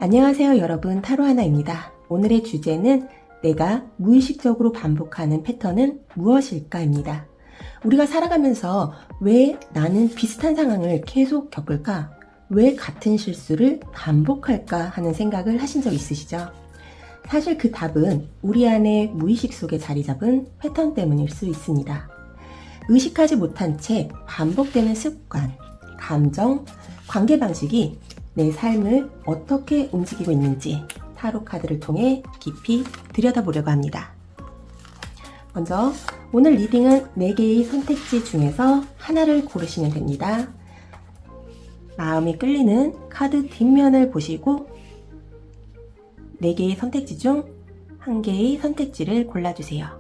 안녕하세요 여러분, 타로하나입니다. 오늘의 주제는 내가 무의식적으로 반복하는 패턴은 무엇일까입니다. 우리가 살아가면서 왜 나는 비슷한 상황을 계속 겪을까? 왜 같은 실수를 반복할까 하는 생각을 하신 적 있으시죠? 사실 그 답은 우리 안에 무의식 속에 자리 잡은 패턴 때문일 수 있습니다. 의식하지 못한 채 반복되는 습관, 감정, 관계 방식이 내 삶을 어떻게 움직이고 있는지 타로 카드를 통해 깊이 들여다보려고 합니다. 먼저 오늘 리딩은 4개의 선택지 중에서 하나를 고르시면 됩니다. 마음이 끌리는 카드 뒷면을 보시고 4개의 선택지 중 1개의 선택지를 골라주세요.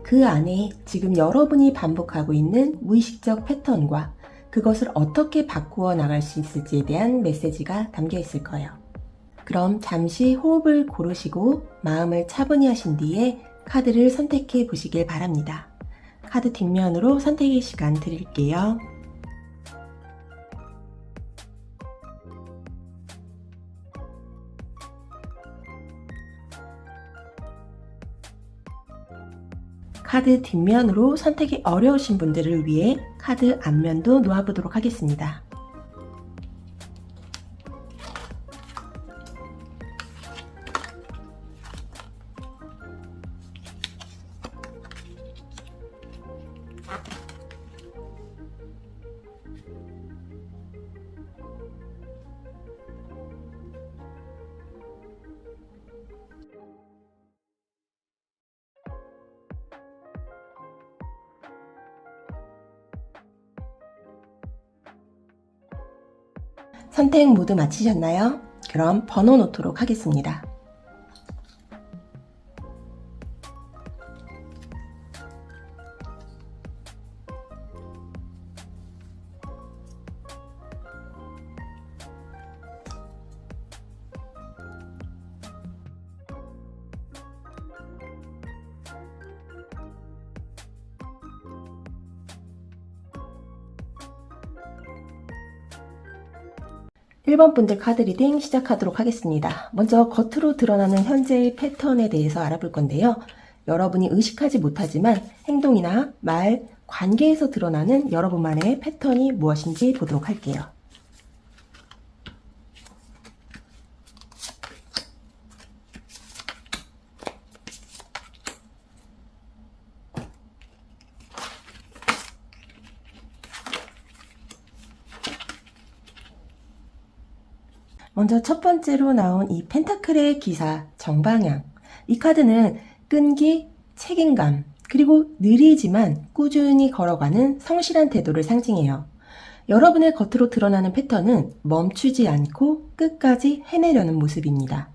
그 안에 지금 여러분이 반복하고 있는 무의식적 패턴과 그것을 어떻게 바꾸어 나갈 수 있을지에 대한 메시지가 담겨 있을 거예요. 그럼 잠시 호흡을 고르시고 마음을 차분히 하신 뒤에 카드를 선택해 보시길 바랍니다. 카드 뒷면으로 선택의 시간 드릴게요. 카드 뒷면으로 선택이 어려우신 분들을 위해 카드 앞면도 놓아보도록 하겠습니다. 선택 모두 마치셨나요? 그럼 번호 놓도록 하겠습니다. (1번) 분들 카드 리딩 시작하도록 하겠습니다. 먼저 겉으로 드러나는 현재의 패턴에 대해서 알아볼 건데요. 여러분이 의식하지 못하지만 행동이나 말, 관계에서 드러나는 여러분만의 패턴이 무엇인지 보도록 할게요. 먼저 첫 번째로 나온 이 펜타클의 기사 정방향, 이 카드는 끈기, 책임감, 그리고 느리지만 꾸준히 걸어가는 성실한 태도를 상징해요. 여러분의 겉으로 드러나는 패턴은 멈추지 않고 끝까지 해내려는 모습입니다.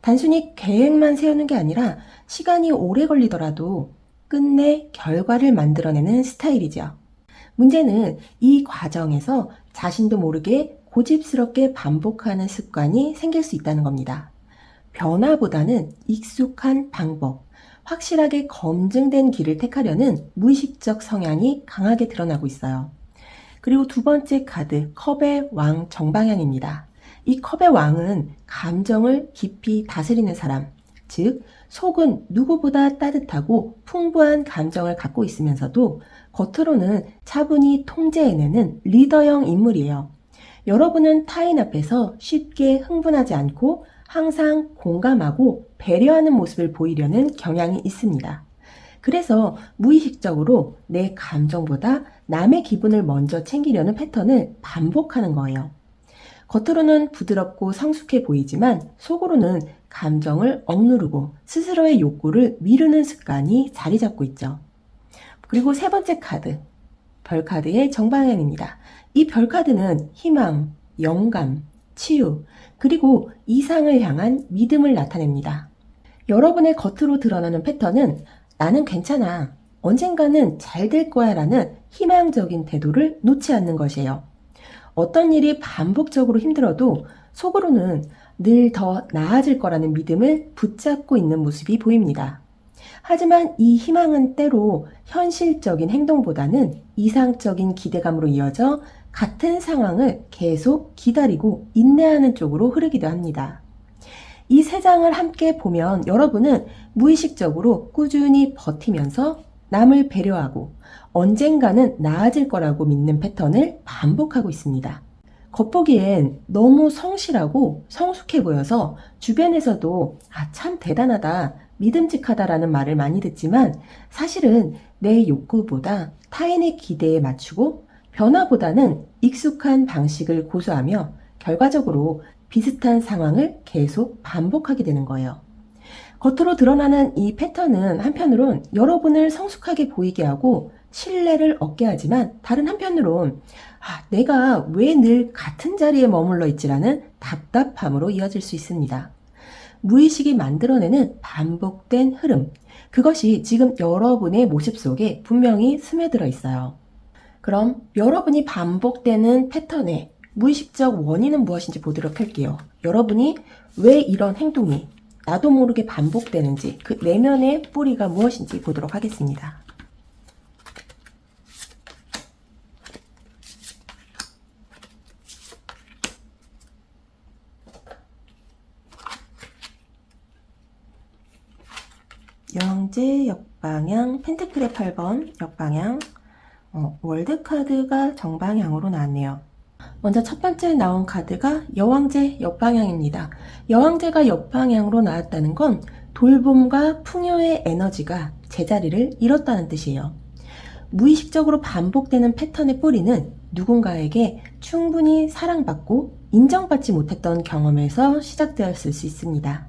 단순히 계획만 세우는 게 아니라 시간이 오래 걸리더라도 끝내 결과를 만들어내는 스타일이죠. 문제는 이 과정에서 자신도 모르게 고집스럽게 반복하는 습관이 생길 수 있다는 겁니다. 변화보다는 익숙한 방법, 확실하게 검증된 길을 택하려는 무의식적 성향이 강하게 드러나고 있어요. 그리고 두 번째 카드, 컵의 왕 정방향입니다. 이 컵의 왕은 감정을 깊이 다스리는 사람, 즉 속은 누구보다 따뜻하고 풍부한 감정을 갖고 있으면서도 겉으로는 차분히 통제해내는 리더형 인물이에요. 여러분은 타인 앞에서 쉽게 흥분하지 않고 항상 공감하고 배려하는 모습을 보이려는 경향이 있습니다. 그래서 무의식적으로 내 감정보다 남의 기분을 먼저 챙기려는 패턴을 반복하는 거예요. 겉으로는 부드럽고 성숙해 보이지만 속으로는 감정을 억누르고 스스로의 욕구를 미루는 습관이 자리 잡고 있죠. 그리고 세 번째 카드, 별카드의 정방향입니다. 이 별카드는 희망, 영감, 치유, 그리고 이상을 향한 믿음을 나타냅니다. 여러분의 겉으로 드러나는 패턴은 나는 괜찮아, 언젠가는 잘 될 거야 라는 희망적인 태도를 놓지 않는 것이에요. 어떤 일이 반복적으로 힘들어도 속으로는 늘 더 나아질 거라는 믿음을 붙잡고 있는 모습이 보입니다. 하지만 이 희망은 때로 현실적인 행동보다는 이상적인 기대감으로 이어져 같은 상황을 계속 기다리고 인내하는 쪽으로 흐르기도 합니다. 이 세 장을 함께 보면 여러분은 무의식적으로 꾸준히 버티면서 남을 배려하고 언젠가는 나아질 거라고 믿는 패턴을 반복하고 있습니다. 겉보기엔 너무 성실하고 성숙해 보여서 주변에서도 참 대단하다, 믿음직하다라는 말을 많이 듣지만 사실은 내 욕구보다 타인의 기대에 맞추고 변화보다는 익숙한 방식을 고수하며 결과적으로 비슷한 상황을 계속 반복하게 되는 거예요. 겉으로 드러나는 이 패턴은 한편으론 여러분을 성숙하게 보이게 하고 신뢰를 얻게 하지만 다른 한편으론 내가 왜 늘 같은 자리에 머물러 있지라는 답답함으로 이어질 수 있습니다. 무의식이 만들어내는 반복된 흐름, 그것이 지금 여러분의 모습 속에 분명히 스며들어 있어요. 그럼 여러분이 반복되는 패턴의 무의식적 원인은 무엇인지 보도록 할게요. 여러분이 왜 이런 행동이 나도 모르게 반복되는지, 그 내면의 뿌리가 무엇인지 보도록 하겠습니다. 여왕제 역방향, 펜트클의 8번 역방향, 월드카드가 정방향으로 나왔네요. 먼저 첫 번째 나온 카드가 여왕제 역방향입니다. 여왕제가 역방향으로 나왔다는 건 돌봄과 풍요의 에너지가 제자리를 잃었다는 뜻이에요. 무의식적으로 반복되는 패턴의 뿌리는 누군가에게 충분히 사랑받고 인정받지 못했던 경험에서 시작되었을 수 있습니다.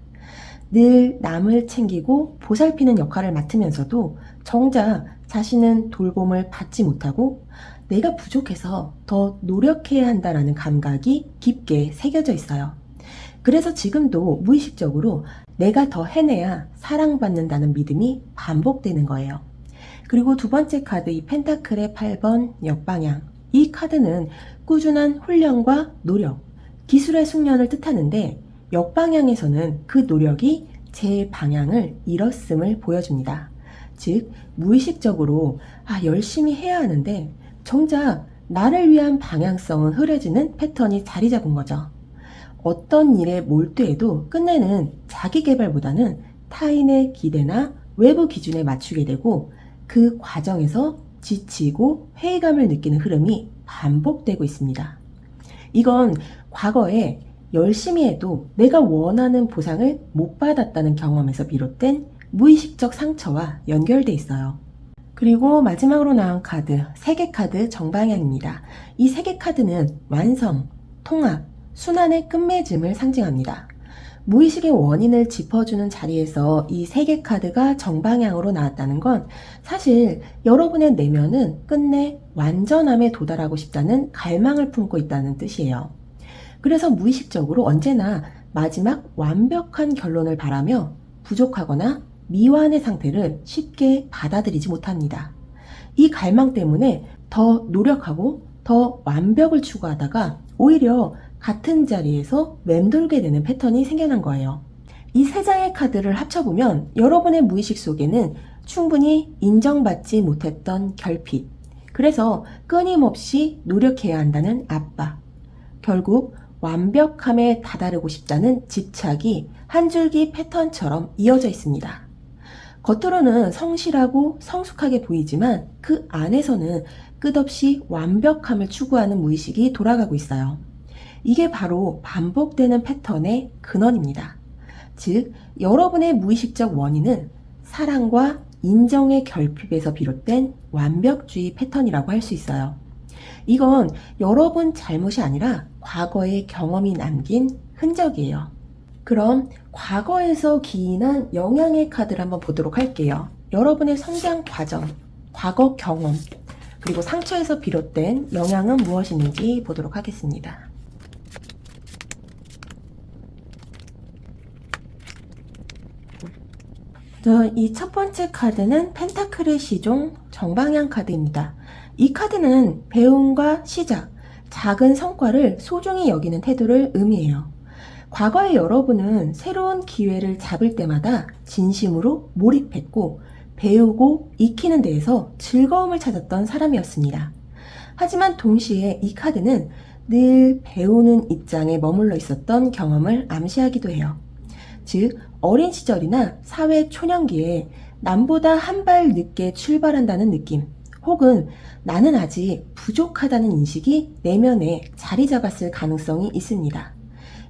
늘 남을 챙기고 보살피는 역할을 맡으면서도 정작 자신은 돌봄을 받지 못하고 내가 부족해서 더 노력해야 한다는 감각이 깊게 새겨져 있어요. 그래서 지금도 무의식적으로 내가 더 해내야 사랑받는다는 믿음이 반복되는 거예요. 그리고 두 번째 카드, 이 펜타클의 8번 역방향. 이 카드는 꾸준한 훈련과 노력, 기술의 숙련을 뜻하는데 역방향에서는 그 노력이 제 방향을 잃었음을 보여줍니다. 즉, 무의식적으로 열심히 해야 하는데 정작 나를 위한 방향성은 흐려지는 패턴이 자리 잡은 거죠. 어떤 일에 몰두해도 끝내는 자기 개발보다는 타인의 기대나 외부 기준에 맞추게 되고 그 과정에서 지치고 회의감을 느끼는 흐름이 반복되고 있습니다. 이건 과거에 열심히 해도 내가 원하는 보상을 못 받았다는 경험에서 비롯된 무의식적 상처와 연결돼 있어요. 그리고 마지막으로 나온 카드, 세계 카드 정방향입니다. 이 세계 카드는 완성, 통합, 순환의 끝맺음을 상징합니다. 무의식의 원인을 짚어주는 자리에서 이 세계 카드가 정방향으로 나왔다는 건 사실 여러분의 내면은 끝내 완전함에 도달하고 싶다는 갈망을 품고 있다는 뜻이에요. 그래서 무의식적으로 언제나 마지막 완벽한 결론을 바라며 부족하거나 미완의 상태를 쉽게 받아들이지 못합니다. 이 갈망 때문에 더 노력하고 더 완벽을 추구하다가 오히려 같은 자리에서 맴돌게 되는 패턴이 생겨난 거예요. 이 세 장의 카드를 합쳐보면 여러분의 무의식 속에는 충분히 인정받지 못했던 결핍, 그래서 끊임없이 노력해야 한다는 압박, 결국 완벽함에 다다르고 싶다는 집착이 한 줄기 패턴처럼 이어져 있습니다. 겉으로는 성실하고 성숙하게 보이지만 그 안에서는 끝없이 완벽함을 추구하는 무의식이 돌아가고 있어요. 이게 바로 반복되는 패턴의 근원입니다. 즉, 여러분의 무의식적 원인은 사랑과 인정의 결핍에서 비롯된 완벽주의 패턴이라고 할 수 있어요. 이건 여러분 잘못이 아니라 과거의 경험이 남긴 흔적이에요. 그럼 과거에서 기인한 영향의 카드를 한번 보도록 할게요. 여러분의 성장 과정, 과거 경험, 그리고 상처에서 비롯된 영향은 무엇인지 보도록 하겠습니다. 이 첫 번째 카드는 펜타클의 시종 정방향 카드입니다. 이 카드는 배움과 시작, 작은 성과를 소중히 여기는 태도를 의미해요. 과거의 여러분은 새로운 기회를 잡을 때마다 진심으로 몰입했고 배우고 익히는 데에서 즐거움을 찾았던 사람이었습니다. 하지만 동시에 이 카드는 늘 배우는 입장에 머물러 있었던 경험을 암시하기도 해요. 즉, 어린 시절이나 사회 초년기에 남보다 한 발 늦게 출발한다는 느낌, 혹은 나는 아직 부족하다는 인식이 내면에 자리 잡았을 가능성이 있습니다.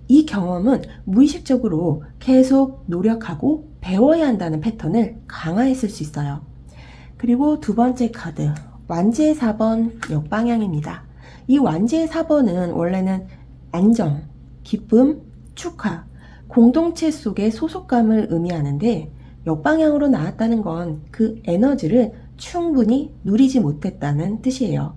이 경험은 무의식적으로 계속 노력하고 배워야 한다는 패턴을 강화했을 수 있어요. 그리고 두 번째 카드, 완지의 4번 역방향입니다. 이 완지의 4번은 원래는 안정, 기쁨, 축하, 공동체 속의 소속감을 의미하는데 역방향으로 나왔다는 건 그 에너지를 충분히 누리지 못했다는 뜻이에요.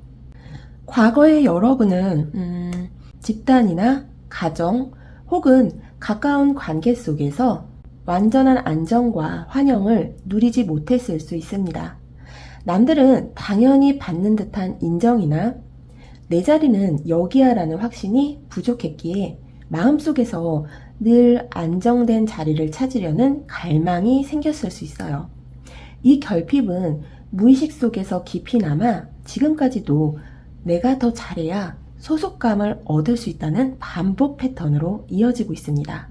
과거의 여러분은 집단이나 가정 혹은 가까운 관계 속에서 완전한 안정과 환영을 누리지 못했을 수 있습니다. 남들은 당연히 받는 듯한 인정이나 내 자리는 여기야 라는 확신이 부족했기에 마음속에서 늘 안정된 자리를 찾으려는 갈망이 생겼을 수 있어요. 이 결핍은 무의식 속에서 깊이 남아 지금까지도 내가 더 잘해야 소속감을 얻을 수 있다는 반복 패턴으로 이어지고 있습니다.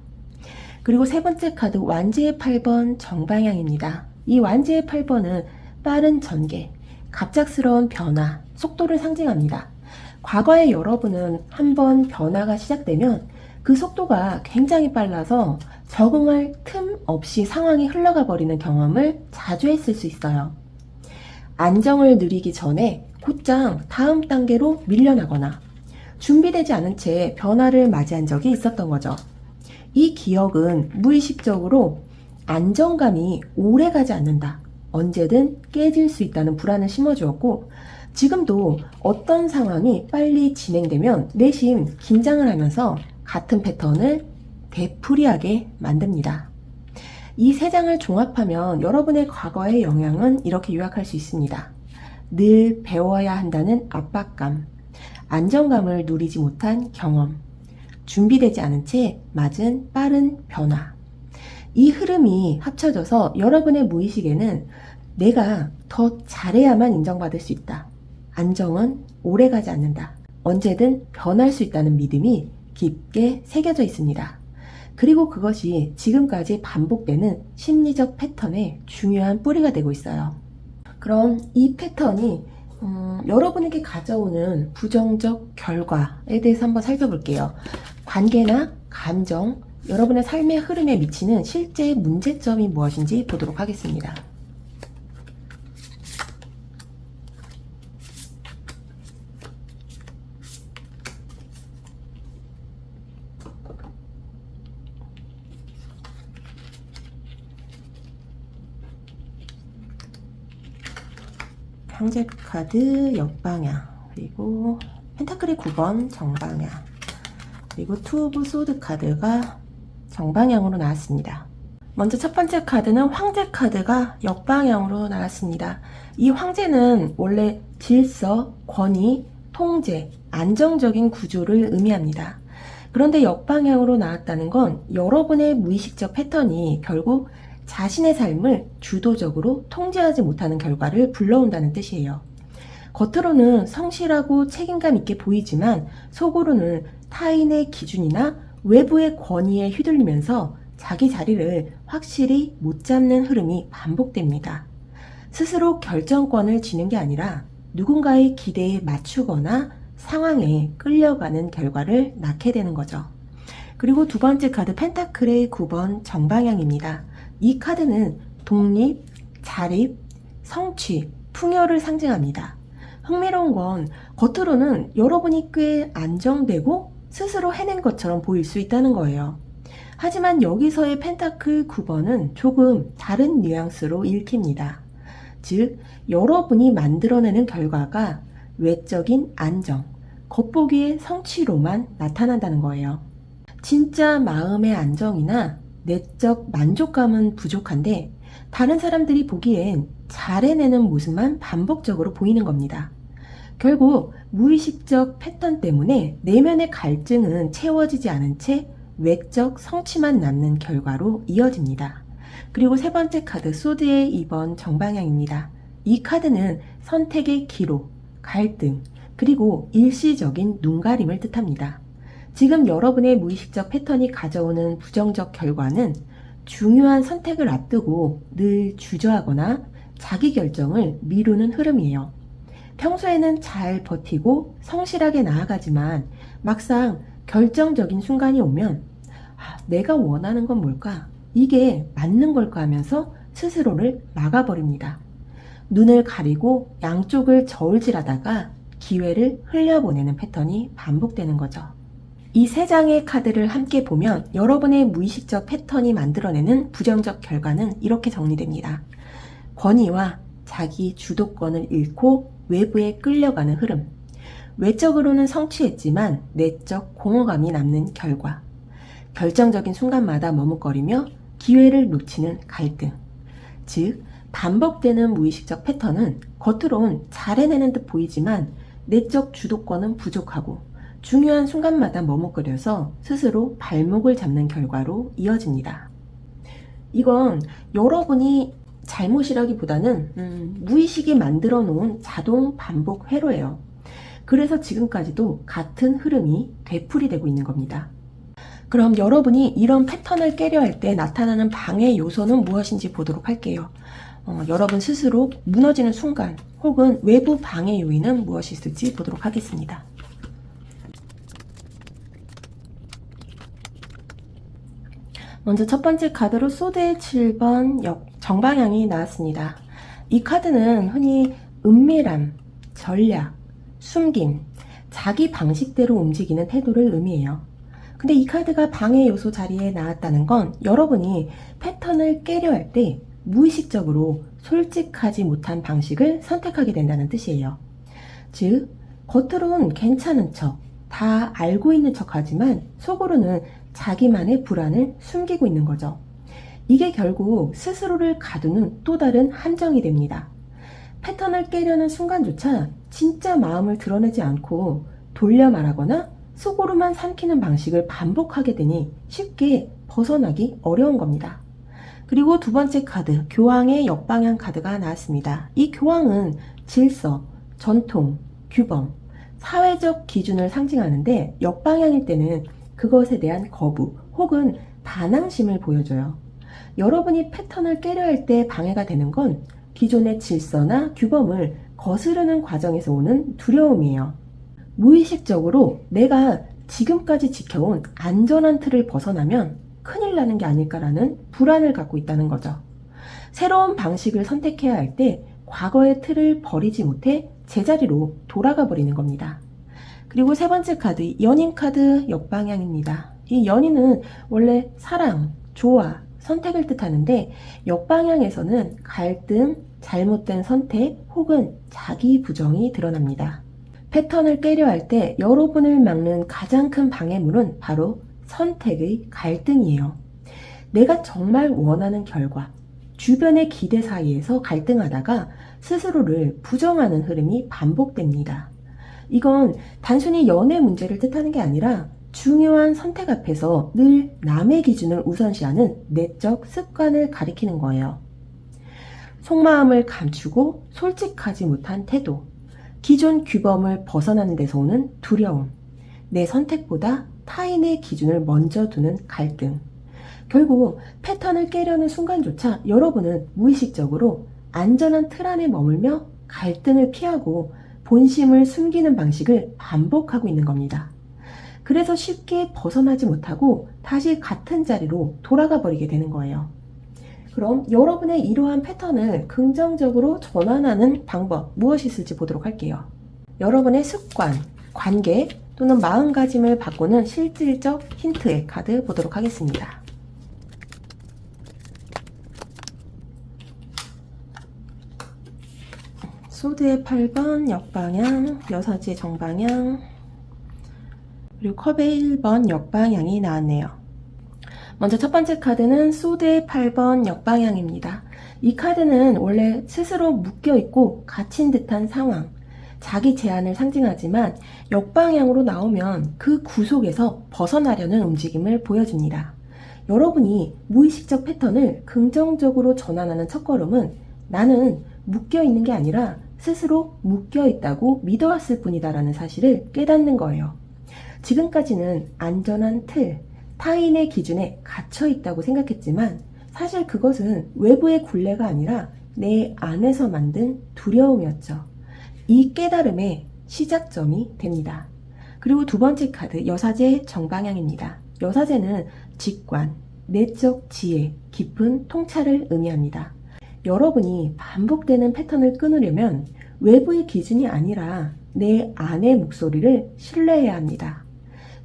그리고 세 번째 카드 완지의 8번 정방향입니다. 이 완지의 8번은 빠른 전개, 갑작스러운 변화, 속도를 상징합니다. 과거의 여러분은 한번 변화가 시작되면 그 속도가 굉장히 빨라서 적응할 틈 없이 상황이 흘러가 버리는 경험을 자주 했을 수 있어요. 안정을 누리기 전에 곧장 다음 단계로 밀려나거나 준비되지 않은 채 변화를 맞이한 적이 있었던 거죠. 이 기억은 무의식적으로 안정감이 오래 가지 않는다, 언제든 깨질 수 있다는 불안을 심어주었고, 지금도 어떤 상황이 빨리 진행되면 내심 긴장을 하면서 같은 패턴을 되풀이하게 만듭니다. 이 세 장을 종합하면 여러분의 과거의 영향은 이렇게 요약할 수 있습니다. 늘 배워야 한다는 압박감, 안정감을 누리지 못한 경험, 준비되지 않은 채 맞은 빠른 변화. 이 흐름이 합쳐져서 여러분의 무의식에는 내가 더 잘해야만 인정받을 수 있다, 안정은 오래가지 않는다, 언제든 변할 수 있다는 믿음이 깊게 새겨져 있습니다. 그리고 그것이 지금까지 반복되는 심리적 패턴의 중요한 뿌리가 되고 있어요. 그럼 이 패턴이 여러분에게 가져오는 부정적 결과에 대해서 한번 살펴볼게요. 관계나 감정, 여러분의 삶의 흐름에 미치는 실제 문제점이 무엇인지 보도록 하겠습니다. 황제 카드 역방향, 그리고 펜타클의 9번 정방향, 그리고 투 오브 소드 카드가 정방향으로 나왔습니다. 먼저 첫 번째 카드는 황제 카드가 역방향으로 나왔습니다. 이 황제는 원래 질서, 권위, 통제, 안정적인 구조를 의미합니다. 그런데 역방향으로 나왔다는 건 여러분의 무의식적 패턴이 결국 자신의 삶을 주도적으로 통제하지 못하는 결과를 불러온다는 뜻이에요. 겉으로는 성실하고 책임감 있게 보이지만 속으로는 타인의 기준이나 외부의 권위에 휘둘리면서 자기 자리를 확실히 못 잡는 흐름이 반복됩니다. 스스로 결정권을 쥐는 게 아니라 누군가의 기대에 맞추거나 상황에 끌려가는 결과를 낳게 되는 거죠. 그리고 두 번째 카드 펜타클의 9번 정방향입니다. 이 카드는 독립, 자립, 성취, 풍요를 상징합니다. 흥미로운 건 겉으로는 여러분이 꽤 안정되고 스스로 해낸 것처럼 보일 수 있다는 거예요. 하지만 여기서의 펜타클 9번은 조금 다른 뉘앙스로 읽힙니다. 즉, 여러분이 만들어내는 결과가 외적인 안정, 겉보기의 성취로만 나타난다는 거예요. 진짜 마음의 안정이나 내적 만족감은 부족한데 다른 사람들이 보기엔 잘 해내는 모습만 반복적으로 보이는 겁니다. 결국 무의식적 패턴 때문에 내면의 갈증은 채워지지 않은 채 외적 성취만 남는 결과로 이어집니다. 그리고 세 번째 카드 소드의 2번 정방향입니다. 이 카드는 선택의 기로, 갈등, 그리고 일시적인 눈가림을 뜻합니다. 지금 여러분의 무의식적 패턴이 가져오는 부정적 결과는 중요한 선택을 앞두고 늘 주저하거나 자기 결정을 미루는 흐름이에요. 평소에는 잘 버티고 성실하게 나아가지만 막상 결정적인 순간이 오면 내가 원하는 건 뭘까? 이게 맞는 걸까 하면서 스스로를 막아버립니다. 눈을 가리고 양쪽을 저울질하다가 기회를 흘려보내는 패턴이 반복되는 거죠. 이 세 장의 카드를 함께 보면 여러분의 무의식적 패턴이 만들어내는 부정적 결과는 이렇게 정리됩니다. 권위와 자기 주도권을 잃고 외부에 끌려가는 흐름, 외적으로는 성취했지만 내적 공허감이 남는 결과, 결정적인 순간마다 머뭇거리며 기회를 놓치는 갈등. 즉, 반복되는 무의식적 패턴은 겉으론 잘 해내는 듯 보이지만 내적 주도권은 부족하고 중요한 순간마다 머뭇거려서 스스로 발목을 잡는 결과로 이어집니다. 이건 여러분이 잘못이라기보다는 무의식이 만들어 놓은 자동 반복 회로예요. 그래서 지금까지도 같은 흐름이 되풀이되고 있는 겁니다. 그럼 여러분이 이런 패턴을 깨려 할 때 나타나는 방해 요소는 무엇인지 보도록 할게요. 여러분 스스로 무너지는 순간 혹은 외부 방해 요인은 무엇이 있을지 보도록 하겠습니다. 먼저 첫 번째 카드로 소드의 7번 정방향이 나왔습니다. 이 카드는 흔히 은밀함, 전략, 숨김, 자기 방식대로 움직이는 태도를 의미해요. 근데 이 카드가 방해 요소 자리에 나왔다는 건 여러분이 패턴을 깨려 할 때 무의식적으로 솔직하지 못한 방식을 선택하게 된다는 뜻이에요. 즉, 겉으론 괜찮은 척, 다 알고 있는 척 하지만 속으로는 자기만의 불안을 숨기고 있는 거죠. 이게 결국 스스로를 가두는 또 다른 함정이 됩니다. 패턴을 깨려는 순간조차 진짜 마음을 드러내지 않고 돌려 말하거나 속으로만 삼키는 방식을 반복하게 되니 쉽게 벗어나기 어려운 겁니다. 그리고 두 번째 카드, 교황의 역방향 카드가 나왔습니다. 이 교황은 질서, 전통, 규범, 사회적 기준을 상징하는데 역방향일 때는 그것에 대한 거부 혹은 반항심을 보여줘요. 여러분이 패턴을 깨려 할 때 방해가 되는 건 기존의 질서나 규범을 거스르는 과정에서 오는 두려움이에요. 무의식적으로 내가 지금까지 지켜온 안전한 틀을 벗어나면 큰일 나는 게 아닐까라는 불안을 갖고 있다는 거죠. 새로운 방식을 선택해야 할 때 과거의 틀을 버리지 못해 제자리로 돌아가 버리는 겁니다. 그리고 세 번째 카드, 연인 카드 역방향입니다. 이 연인은 원래 사랑, 조화, 선택을 뜻하는데 역방향에서는 갈등, 잘못된 선택 혹은 자기 부정이 드러납니다. 패턴을 깨려 할 때 여러분을 막는 가장 큰 방해물은 바로 선택의 갈등이에요. 내가 정말 원하는 결과, 주변의 기대 사이에서 갈등하다가 스스로를 부정하는 흐름이 반복됩니다. 이건 단순히 연애 문제를 뜻하는 게 아니라 중요한 선택 앞에서 늘 남의 기준을 우선시하는 내적 습관을 가리키는 거예요. 속마음을 감추고 솔직하지 못한 태도, 기존 규범을 벗어나는 데서 오는 두려움, 내 선택보다 타인의 기준을 먼저 두는 갈등. 결국 패턴을 깨려는 순간조차 여러분은 무의식적으로 안전한 틀 안에 머물며 갈등을 피하고 본심을 숨기는 방식을 반복하고 있는 겁니다. 그래서 쉽게 벗어나지 못하고 다시 같은 자리로 돌아가 버리게 되는 거예요. 그럼 여러분의 이러한 패턴을 긍정적으로 전환하는 방법 무엇이 있을지 보도록 할게요. 여러분의 습관, 관계 또는 마음가짐을 바꾸는 실질적 힌트의 카드 보도록 하겠습니다. 소드의 8번 역방향, 여사지의 정방향, 그리고 컵의 1번 역방향이 나왔네요. 먼저 첫 번째 카드는 소드의 8번 역방향입니다. 이 카드는 원래 스스로 묶여있고 갇힌 듯한 상황, 자기 제한을 상징하지만 역방향으로 나오면 그 구속에서 벗어나려는 움직임을 보여줍니다. 여러분이 무의식적 패턴을 긍정적으로 전환하는 첫걸음은 나는 묶여있는 게 아니라 스스로 묶여 있다고 믿어왔을 뿐이다라는 사실을 깨닫는 거예요. 지금까지는 안전한 틀, 타인의 기준에 갇혀 있다고 생각했지만 사실 그것은 외부의 굴레가 아니라 내 안에서 만든 두려움이었죠. 이 깨달음의 시작점이 됩니다. 그리고 두 번째 카드, 여사제 정방향입니다. 여사제는 직관, 내적 지혜, 깊은 통찰을 의미합니다. 여러분이 반복되는 패턴을 끊으려면 외부의 기준이 아니라 내 안의 목소리를 신뢰해야 합니다.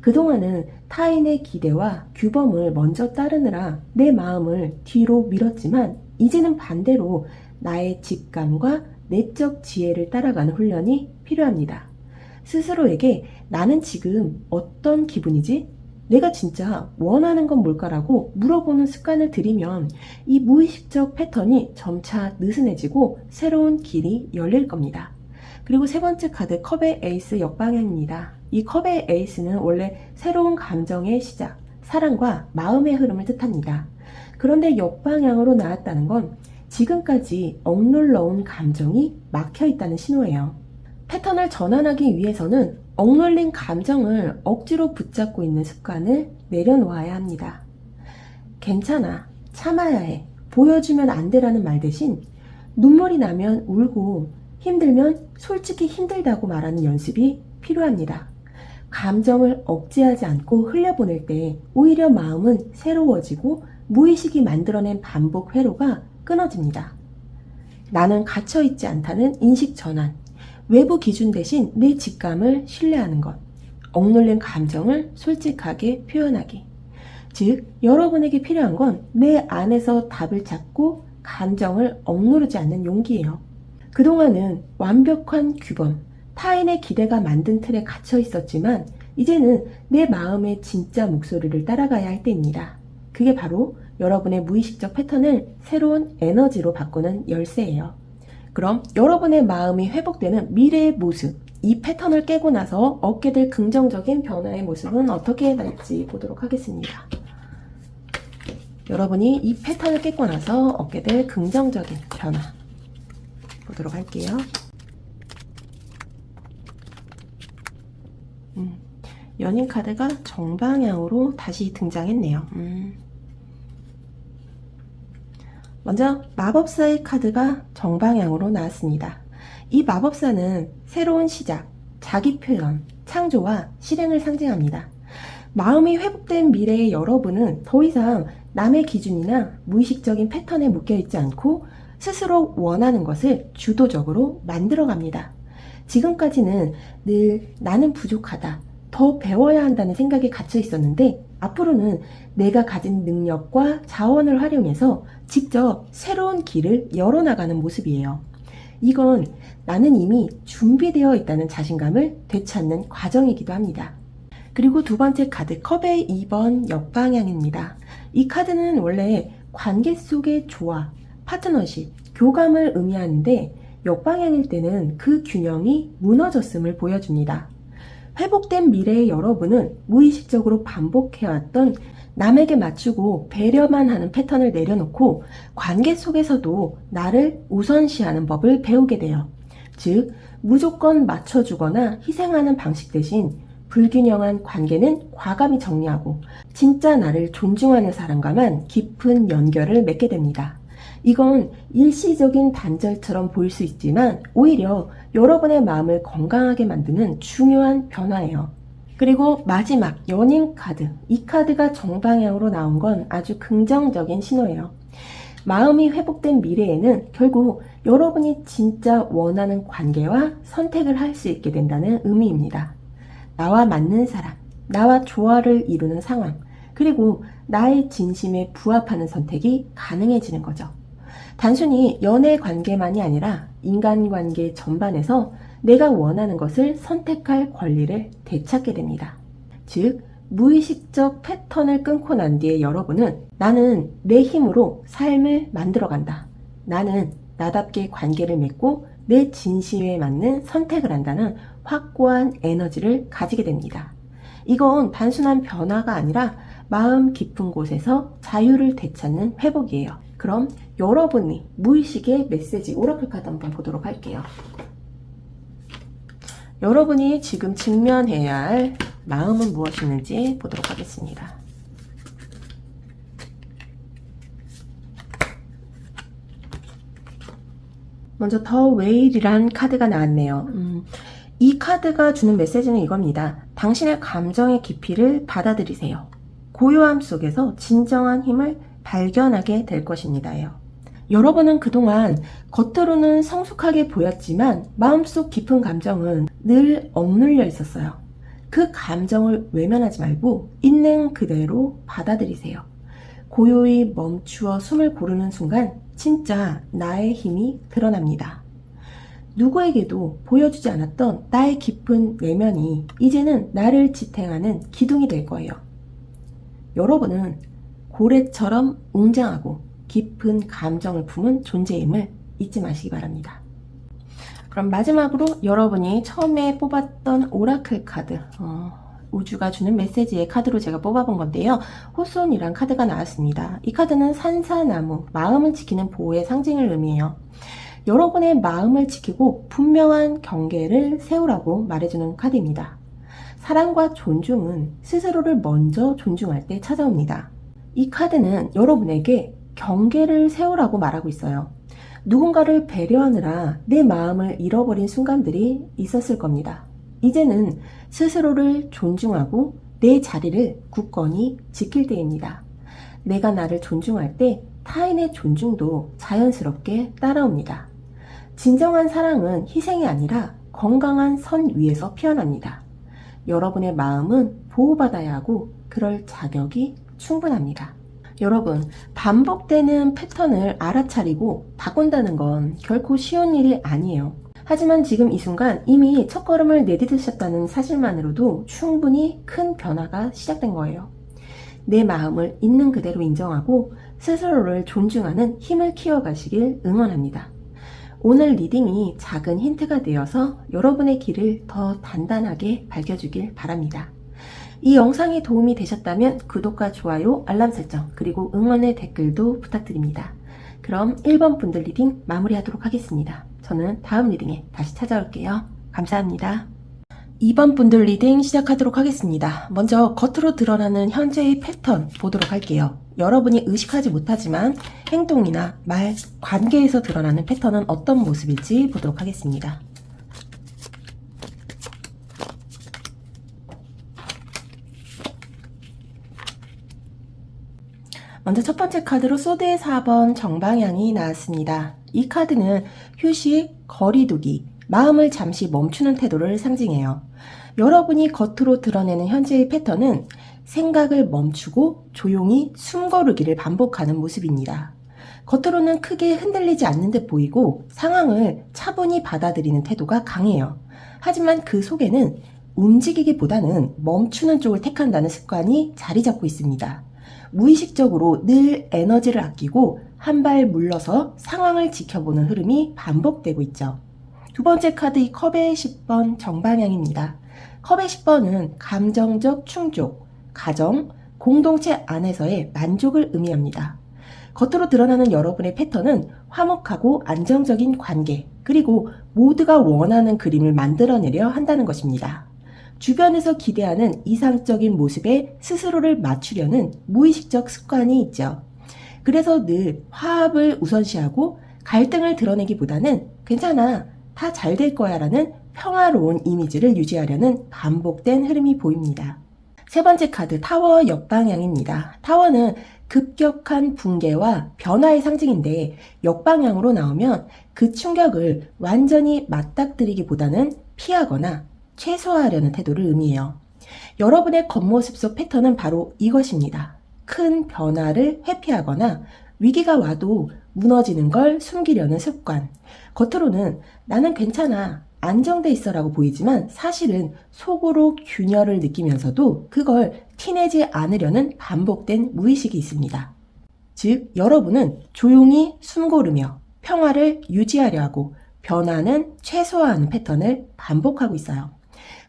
그동안은 타인의 기대와 규범을 먼저 따르느라 내 마음을 뒤로 밀었지만 이제는 반대로 나의 직감과 내적 지혜를 따라가는 훈련이 필요합니다. 스스로에게 나는 지금 어떤 기분이지? 내가 진짜 원하는 건 뭘까라고 물어보는 습관을 들이면 이 무의식적 패턴이 점차 느슨해지고 새로운 길이 열릴 겁니다. 그리고 세 번째 카드, 컵의 에이스 역방향입니다. 이 컵의 에이스는 원래 새로운 감정의 시작, 사랑과 마음의 흐름을 뜻합니다. 그런데 역방향으로 나왔다는 건 지금까지 억눌러온 감정이 막혀 있다는 신호예요. 패턴을 전환하기 위해서는 억눌린 감정을 억지로 붙잡고 있는 습관을 내려놓아야 합니다. 괜찮아, 참아야 해, 보여주면 안 돼라는 말 대신 눈물이 나면 울고 힘들면 솔직히 힘들다고 말하는 연습이 필요합니다. 감정을 억제하지 않고 흘려보낼 때 오히려 마음은 새로워지고 무의식이 만들어낸 반복 회로가 끊어집니다. 나는 갇혀있지 않다는 인식 전환, 외부 기준 대신 내 직감을 신뢰하는 것, 억눌린 감정을 솔직하게 표현하기. 즉, 여러분에게 필요한 건 내 안에서 답을 찾고 감정을 억누르지 않는 용기예요. 그동안은 완벽한 규범, 타인의 기대가 만든 틀에 갇혀 있었지만 이제는 내 마음의 진짜 목소리를 따라가야 할 때입니다. 그게 바로 여러분의 무의식적 패턴을 새로운 에너지로 바꾸는 열쇠예요. 그럼 여러분의 마음이 회복되는 미래의 모습, 이 패턴을 깨고 나서 얻게 될 긍정적인 변화의 모습은 어떻게 될지 보도록 하겠습니다. 여러분이 이 패턴을 깨고 나서 얻게 될 긍정적인 변화 보도록 할게요. 연인 카드가 정방향으로 다시 등장했네요. 먼저 마법사의 카드가 정방향으로 나왔습니다. 이 마법사는 새로운 시작, 자기 표현, 창조와 실행을 상징합니다. 마음이 회복된 미래의 여러분은 더 이상 남의 기준이나 무의식적인 패턴에 묶여있지 않고 스스로 원하는 것을 주도적으로 만들어갑니다. 지금까지는 늘 나는 부족하다, 더 배워야 한다는 생각에 갇혀 있었는데 앞으로는 내가 가진 능력과 자원을 활용해서 직접 새로운 길을 열어나가는 모습이에요. 이건 나는 이미 준비되어 있다는 자신감을 되찾는 과정이기도 합니다. 그리고 두 번째 카드, 컵의 2번 역방향입니다. 이 카드는 원래 관계 속의 조화, 파트너십, 교감을 의미하는데 역방향일 때는 그 균형이 무너졌음을 보여줍니다. 회복된 미래의 여러분은 무의식적으로 반복해왔던 남에게 맞추고 배려만 하는 패턴을 내려놓고 관계 속에서도 나를 우선시하는 법을 배우게 돼요. 즉, 무조건 맞춰주거나 희생하는 방식 대신 불균형한 관계는 과감히 정리하고 진짜 나를 존중하는 사람과만 깊은 연결을 맺게 됩니다. 이건 일시적인 단절처럼 보일 수 있지만 오히려 여러분의 마음을 건강하게 만드는 중요한 변화예요. 그리고 마지막 연인 카드, 이 카드가 정방향으로 나온 건 아주 긍정적인 신호예요. 마음이 회복된 미래에는 결국 여러분이 진짜 원하는 관계와 선택을 할 수 있게 된다는 의미입니다. 나와 맞는 사람, 나와 조화를 이루는 상황, 그리고 나의 진심에 부합하는 선택이 가능해지는 거죠. 단순히 연애 관계만이 아니라 인간관계 전반에서 내가 원하는 것을 선택할 권리를 되찾게 됩니다. 즉, 무의식적 패턴을 끊고 난 뒤에 여러분은 나는 내 힘으로 삶을 만들어간다. 나는 나답게 관계를 맺고 내 진심에 맞는 선택을 한다는 확고한 에너지를 가지게 됩니다. 이건 단순한 변화가 아니라 마음 깊은 곳에서 자유를 되찾는 회복이에요. 그럼 여러분이 무의식의 메시지 오라클 카드 한번 보도록 할게요. 여러분이 지금 직면해야 할 마음은 무엇이는지 보도록 하겠습니다. 먼저 더 웨일이란 카드가 나왔네요. 이 카드가 주는 메시지는 이겁니다. 당신의 감정의 깊이를 받아들이세요. 고요함 속에서 진정한 힘을 발견하게 될 것입니다요. 여러분은 그동안 겉으로는 성숙하게 보였지만 마음속 깊은 감정은 늘 억눌려 있었어요. 그 감정을 외면하지 말고 있는 그대로 받아들이세요. 고요히 멈추어 숨을 고르는 순간 진짜 나의 힘이 드러납니다. 누구에게도 보여주지 않았던 나의 깊은 내면이 이제는 나를 지탱하는 기둥이 될 거예요. 여러분은 고래처럼 웅장하고 깊은 감정을 품은 존재임을 잊지 마시기 바랍니다. 그럼 마지막으로 여러분이 처음에 뽑았던 오라클 카드, 우주가 주는 메시지의 카드로 제가 뽑아본 건데요. 호손이란 카드가 나왔습니다. 이 카드는 산사나무, 마음을 지키는 보호의 상징을 의미해요. 여러분의 마음을 지키고 분명한 경계를 세우라고 말해주는 카드입니다. 사랑과 존중은 스스로를 먼저 존중할 때 찾아옵니다. 이 카드는 여러분에게 경계를 세우라고 말하고 있어요. 누군가를 배려하느라 내 마음을 잃어버린 순간들이 있었을 겁니다. 이제는 스스로를 존중하고 내 자리를 굳건히 지킬 때입니다. 내가 나를 존중할 때 타인의 존중도 자연스럽게 따라옵니다. 진정한 사랑은 희생이 아니라 건강한 선 위에서 피어납니다. 여러분의 마음은 보호받아야 하고 그럴 자격이 충분합니다. 여러분, 반복되는 패턴을 알아차리고 바꾼다는 건 결코 쉬운 일이 아니에요. 하지만 지금 이 순간 이미 첫걸음을 내디디셨다는 사실만으로도 충분히 큰 변화가 시작된 거예요. 내 마음을 있는 그대로 인정하고 스스로를 존중하는 힘을 키워가시길 응원합니다. 오늘 리딩이 작은 힌트가 되어서 여러분의 길을 더 단단하게 밝혀주길 바랍니다. 이 영상이 도움이 되셨다면 구독과 좋아요, 알람 설정, 그리고 응원의 댓글도 부탁드립니다. 그럼 1번 분들 리딩 마무리하도록 하겠습니다. 저는 다음 리딩에 다시 찾아올게요. 감사합니다. 2번 분들 리딩 시작하도록 하겠습니다. 먼저 겉으로 드러나는 현재의 패턴 보도록 할게요. 여러분이 의식하지 못하지만 행동이나 말, 관계에서 드러나는 패턴은 어떤 모습일지 보도록 하겠습니다. 먼저 첫 번째 카드로 소드의 4번 정방향이 나왔습니다. 이 카드는 휴식, 거리두기, 마음을 잠시 멈추는 태도를 상징해요. 여러분이 겉으로 드러내는 현재의 패턴은 생각을 멈추고 조용히 숨고르기를 반복하는 모습입니다. 겉으로는 크게 흔들리지 않는 듯 보이고 상황을 차분히 받아들이는 태도가 강해요. 하지만 그 속에는 움직이기보다는 멈추는 쪽을 택한다는 습관이 자리 잡고 있습니다. 무의식적으로 늘 에너지를 아끼고 한 발 물러서 상황을 지켜보는 흐름이 반복되고 있죠. 두 번째 카드 이 컵의 10번 정방향입니다. 컵의 10번은 감정적 충족, 가정, 공동체 안에서의 만족을 의미합니다. 겉으로 드러나는 여러분의 패턴은 화목하고 안정적인 관계, 그리고 모두가 원하는 그림을 만들어내려 한다는 것입니다. 주변에서 기대하는 이상적인 모습에 스스로를 맞추려는 무의식적 습관이 있죠. 그래서 늘 화합을 우선시하고 갈등을 드러내기보다는 괜찮아, 다 잘 될 거야 라는 평화로운 이미지를 유지하려는 반복된 흐름이 보입니다. 세 번째 카드 타워 역방향입니다. 타워는 급격한 붕괴와 변화의 상징인데 역방향으로 나오면 그 충격을 완전히 맞닥뜨리기보다는 피하거나 최소화하려는 태도를 의미해요. 여러분의 겉모습 속 패턴은 바로 이것입니다. 큰 변화를 회피하거나 위기가 와도 무너지는 걸 숨기려는 습관. 겉으로는 나는 괜찮아, 안정돼 있어 라고 보이지만 사실은 속으로 균열을 느끼면서도 그걸 티내지 않으려는 반복된 무의식이 있습니다. 즉, 여러분은 조용히 숨고르며 평화를 유지하려 하고 변화는 최소화하는 패턴을 반복하고 있어요.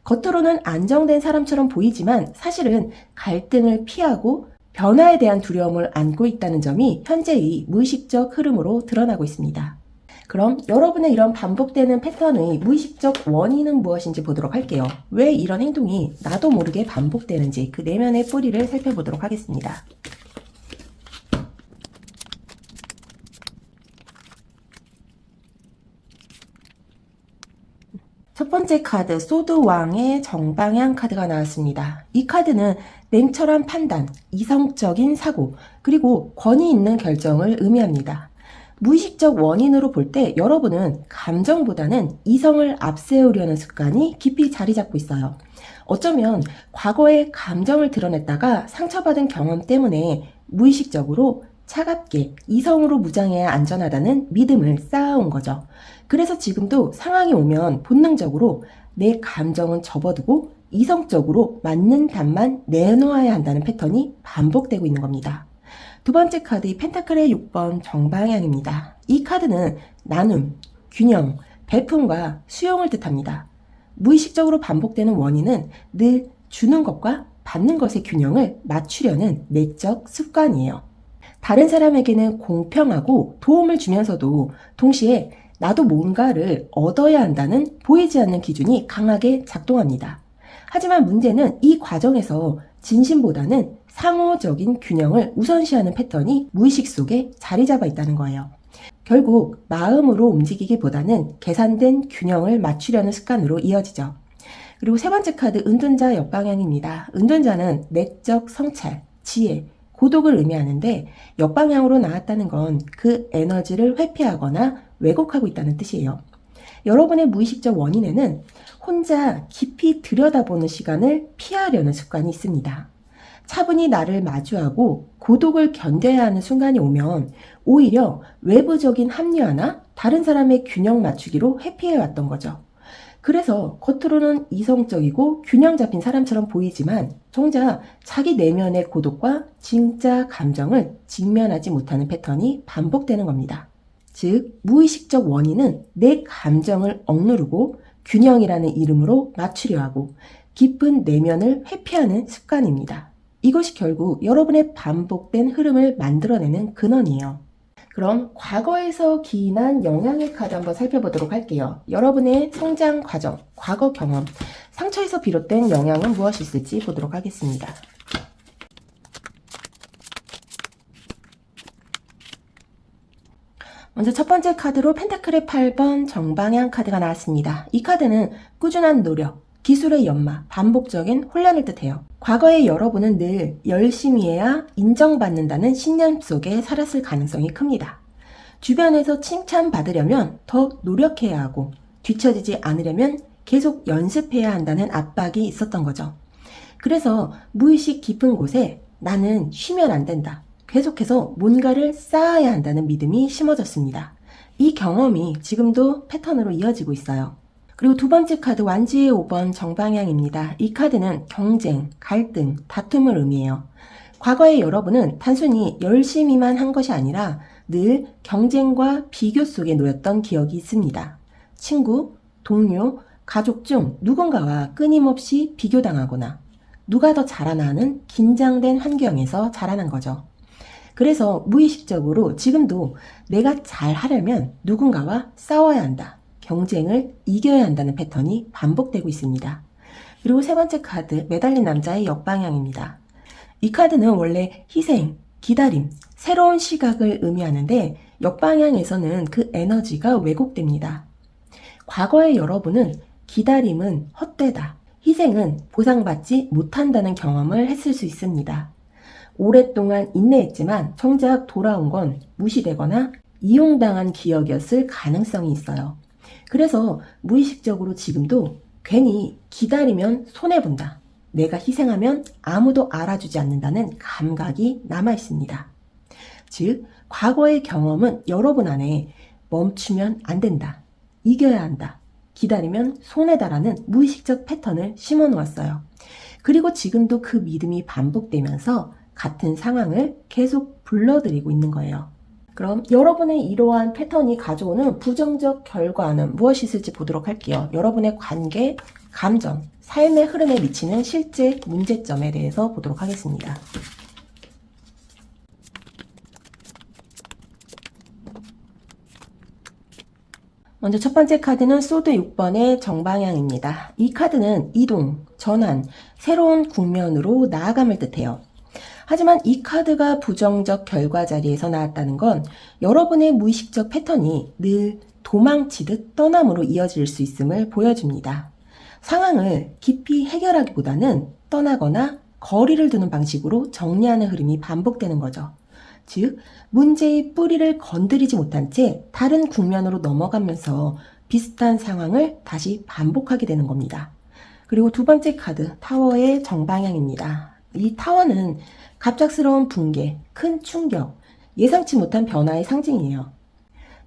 겉으로는 안정된 사람처럼 보이지만 사실은 갈등을 피하고 변화에 대한 두려움을 안고 있다는 점이 현재의 무의식적 흐름으로 드러나고 있습니다. 그럼 여러분의 이런 반복되는 패턴의 무의식적 원인은 무엇인지 보도록 할게요. 왜 이런 행동이 나도 모르게 반복되는지 그 내면의 뿌리를 살펴보도록 하겠습니다. 첫 번째 카드, 소드왕의 정방향 카드가 나왔습니다. 이 카드는 냉철한 판단, 이성적인 사고, 그리고 권위 있는 결정을 의미합니다. 무의식적 원인으로 볼 때 여러분은 감정보다는 이성을 앞세우려는 습관이 깊이 자리 잡고 있어요. 어쩌면 과거의 감정을 드러냈다가 상처받은 경험 때문에 무의식적으로 차갑게 이성으로 무장해야 안전하다는 믿음을 쌓아온 거죠. 그래서 지금도 상황이 오면 본능적으로 내 감정은 접어두고 이성적으로 맞는 답만 내놓아야 한다는 패턴이 반복되고 있는 겁니다. 두 번째 카드, 이 펜타클의 6번 정방향입니다. 이 카드는 나눔, 균형, 베품과 수용을 뜻합니다. 무의식적으로 반복되는 원인은 늘 주는 것과 받는 것의 균형을 맞추려는 내적 습관이에요. 다른 사람에게는 공평하고 도움을 주면서도 동시에 나도 뭔가를 얻어야 한다는 보이지 않는 기준이 강하게 작동합니다. 하지만 문제는 이 과정에서 진심보다는 상호적인 균형을 우선시하는 패턴이 무의식 속에 자리 잡아 있다는 거예요. 결국 마음으로 움직이기보다는 계산된 균형을 맞추려는 습관으로 이어지죠. 그리고 세 번째 카드, 은둔자 역방향입니다. 은둔자는 내적 성찰, 지혜, 고독을 의미하는데 역방향으로 나왔다는 건 그 에너지를 회피하거나 왜곡하고 있다는 뜻이에요. 여러분의 무의식적 원인에는 혼자 깊이 들여다보는 시간을 피하려는 습관이 있습니다. 차분히 나를 마주하고 고독을 견뎌야 하는 순간이 오면 오히려 외부적인 합리화나 다른 사람의 균형 맞추기로 회피해왔던 거죠. 그래서 겉으로는 이성적이고 균형 잡힌 사람처럼 보이지만 정작 자기 내면의 고독과 진짜 감정을 직면하지 못하는 패턴이 반복되는 겁니다. 즉, 무의식적 원인은 내 감정을 억누르고 균형이라는 이름으로 맞추려 하고 깊은 내면을 회피하는 습관입니다. 이것이 결국 여러분의 반복된 흐름을 만들어내는 근원이에요. 그럼 과거에서 기인한 영향의 카드 한번 살펴보도록 할게요. 여러분의 성장 과정, 과거 경험, 상처에서 비롯된 영향은 무엇이 있을지 보도록 하겠습니다. 먼저 첫 번째 카드로 펜타클의 8번 정방향 카드가 나왔습니다. 이 카드는 꾸준한 노력, 기술의 연마, 반복적인 혼란을 뜻해요. 과거에 여러분은 늘 열심히 해야 인정받는다는 신념 속에 살았을 가능성이 큽니다. 주변에서 칭찬받으려면 더 노력해야 하고 뒤처지지 않으려면 계속 연습해야 한다는 압박이 있었던 거죠. 그래서 무의식 깊은 곳에 나는 쉬면 안 된다. 계속해서 뭔가를 쌓아야 한다는 믿음이 심어졌습니다. 이 경험이 지금도 패턴으로 이어지고 있어요. 그리고 두 번째 카드, 완지의 5번 정방향입니다. 이 카드는 경쟁, 갈등, 다툼을 의미해요. 과거의 여러분은 단순히 열심히만 한 것이 아니라 늘 경쟁과 비교 속에 놓였던 기억이 있습니다. 친구, 동료, 가족 중 누군가와 끊임없이 비교당하거나 누가 더 잘하나 하는 긴장된 환경에서 자라난 거죠. 그래서 무의식적으로 지금도 내가 잘하려면 누군가와 싸워야 한다. 경쟁을 이겨야 한다는 패턴이 반복되고 있습니다. 그리고 세 번째 카드, 매달린 남자의 역방향입니다. 이 카드는 원래 희생, 기다림, 새로운 시각을 의미하는데 역방향에서는 그 에너지가 왜곡됩니다. 과거의 여러분은 기다림은 헛되다, 희생은 보상받지 못한다는 경험을 했을 수 있습니다. 오랫동안 인내했지만 정작 돌아온 건 무시되거나 이용당한 기억이었을 가능성이 있어요. 그래서 무의식적으로 지금도 괜히 기다리면 손해본다, 내가 희생하면 아무도 알아주지 않는다는 감각이 남아있습니다. 즉, 과거의 경험은 여러분 안에 멈추면 안 된다, 이겨야 한다, 기다리면 손해다라는 무의식적 패턴을 심어놓았어요. 그리고 지금도 그 믿음이 반복되면서 같은 상황을 계속 불러들이고 있는 거예요. 그럼 여러분의 이러한 패턴이 가져오는 부정적 결과는 무엇이 있을지 보도록 할게요. 여러분의 관계, 감정, 삶의 흐름에 미치는 실제 문제점에 대해서 보도록 하겠습니다. 먼저 첫 번째 카드는 소드 6번의 정방향입니다. 이 카드는 이동, 전환, 새로운 국면으로 나아감을 뜻해요. 하지만 이 카드가 부정적 결과 자리에서 나왔다는 건 여러분의 무의식적 패턴이 늘 도망치듯 떠남으로 이어질 수 있음을 보여줍니다. 상황을 깊이 해결하기보다는 떠나거나 거리를 두는 방식으로 정리하는 흐름이 반복되는 거죠. 즉, 문제의 뿌리를 건드리지 못한 채 다른 국면으로 넘어가면서 비슷한 상황을 다시 반복하게 되는 겁니다. 그리고 두 번째 카드, 타워의 정방향입니다. 이 타워는 갑작스러운 붕괴, 큰 충격, 예상치 못한 변화의 상징이에요.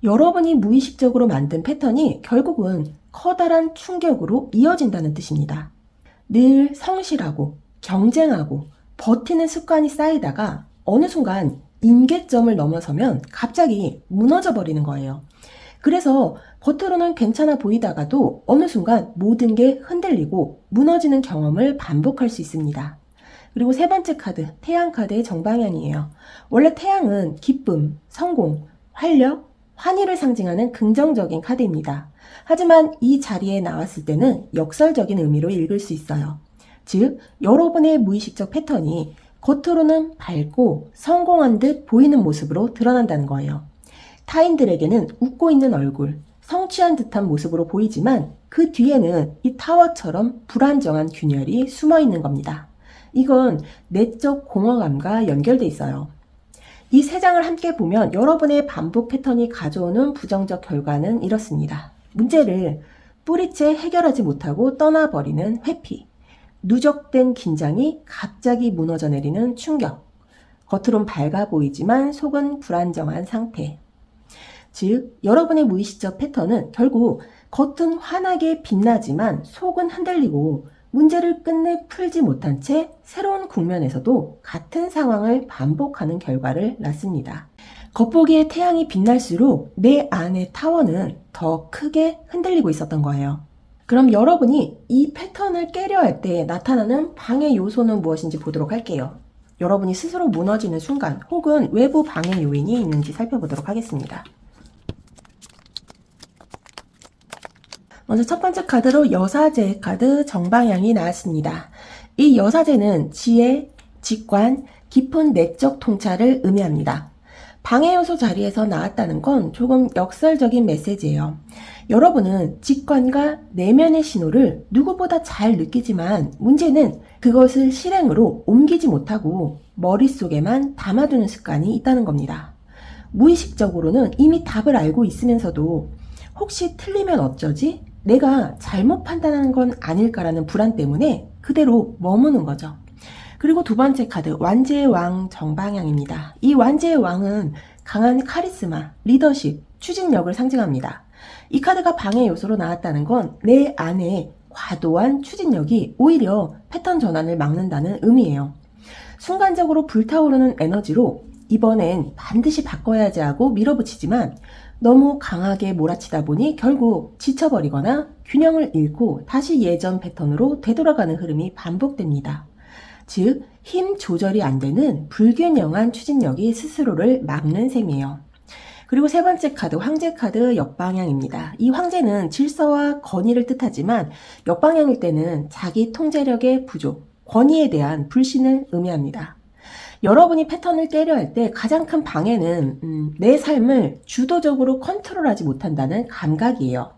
여러분이 무의식적으로 만든 패턴이 결국은 커다란 충격으로 이어진다는 뜻입니다. 늘 성실하고 경쟁하고 버티는 습관이 쌓이다가 어느 순간 임계점을 넘어서면 갑자기 무너져 버리는 거예요. 그래서 겉으로는 괜찮아 보이다가도 어느 순간 모든 게 흔들리고 무너지는 경험을 반복할 수 있습니다. 그리고 세 번째 카드, 태양 카드의 정방향이에요. 원래 태양은 기쁨, 성공, 활력, 환희를 상징하는 긍정적인 카드입니다. 하지만 이 자리에 나왔을 때는 역설적인 의미로 읽을 수 있어요. 즉, 여러분의 무의식적 패턴이 겉으로는 밝고 성공한 듯 보이는 모습으로 드러난다는 거예요. 타인들에게는 웃고 있는 얼굴, 성취한 듯한 모습으로 보이지만 그 뒤에는 이 타워처럼 불안정한 균열이 숨어 있는 겁니다. 이건 내적 공허감과 연결돼 있어요. 이 세 장을 함께 보면 여러분의 반복 패턴이 가져오는 부정적 결과는 이렇습니다. 문제를 뿌리째 해결하지 못하고 떠나버리는 회피, 누적된 긴장이 갑자기 무너져 내리는 충격, 겉으론 밝아 보이지만 속은 불안정한 상태. 즉, 여러분의 무의식적 패턴은 결국 겉은 환하게 빛나지만 속은 흔들리고 문제를 끝내 풀지 못한 채 새로운 국면에서도 같은 상황을 반복하는 결과를 낳습니다. 겉보기에 태양이 빛날수록 내 안의 타워는 더 크게 흔들리고 있었던 거예요. 그럼 여러분이 이 패턴을 깨려 할 때 나타나는 방해 요소는 무엇인지 보도록 할게요. 여러분이 스스로 무너지는 순간 혹은 외부 방해 요인이 있는지 살펴보도록 하겠습니다. 먼저 첫 번째 카드로 여사제 카드 정방향이 나왔습니다. 이 여사제는 지혜, 직관, 깊은 내적 통찰을 의미합니다. 방해 요소 자리에서 나왔다는 건 조금 역설적인 메시지예요. 여러분은 직관과 내면의 신호를 누구보다 잘 느끼지만 문제는 그것을 실행으로 옮기지 못하고 머릿속에만 담아두는 습관이 있다는 겁니다. 무의식적으로는 이미 답을 알고 있으면서도 혹시 틀리면 어쩌지? 내가 잘못 판단하는 건 아닐까라는 불안 때문에 그대로 머무는 거죠. 그리고 두 번째 카드, 완제의 왕 정방향입니다. 이 완제의 왕은 강한 카리스마, 리더십, 추진력을 상징합니다. 이 카드가 방해 요소로 나왔다는 건 내 안에 과도한 추진력이 오히려 패턴 전환을 막는다는 의미예요. 순간적으로 불타오르는 에너지로 이번엔 반드시 바꿔야지 하고 밀어붙이지만 너무 강하게 몰아치다 보니 결국 지쳐버리거나 균형을 잃고 다시 예전 패턴으로 되돌아가는 흐름이 반복됩니다. 즉, 힘 조절이 안 되는 불균형한 추진력이 스스로를 막는 셈이에요. 그리고 세 번째 카드, 황제 카드 역방향입니다. 이 황제는 질서와 권위를 뜻하지만 역방향일 때는 자기 통제력의 부족, 권위에 대한 불신을 의미합니다. 여러분이 패턴을 깨려 할 때 가장 큰 방해는 내 삶을 주도적으로 컨트롤하지 못한다는 감각이에요.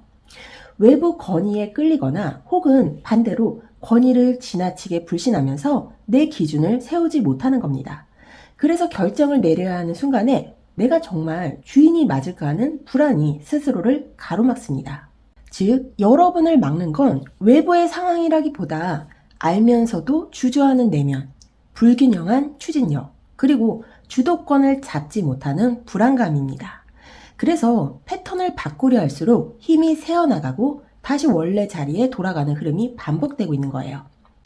외부 권위에 끌리거나 혹은 반대로 권위를 지나치게 불신하면서 내 기준을 세우지 못하는 겁니다. 그래서 결정을 내려야 하는 순간에 내가 정말 주인이 맞을까 하는 불안이 스스로를 가로막습니다. 즉, 여러분을 막는 건 외부의 상황이라기보다 알면서도 주저하는 내면, 불균형한 추진력, 그리고 주도권을 잡지 못하는 불안감입니다. 그래서 패턴을 바꾸려 할수록 힘이 새어나가고 다시 원래 자리에 돌아가는 흐름이 반복되고 있는 거예요.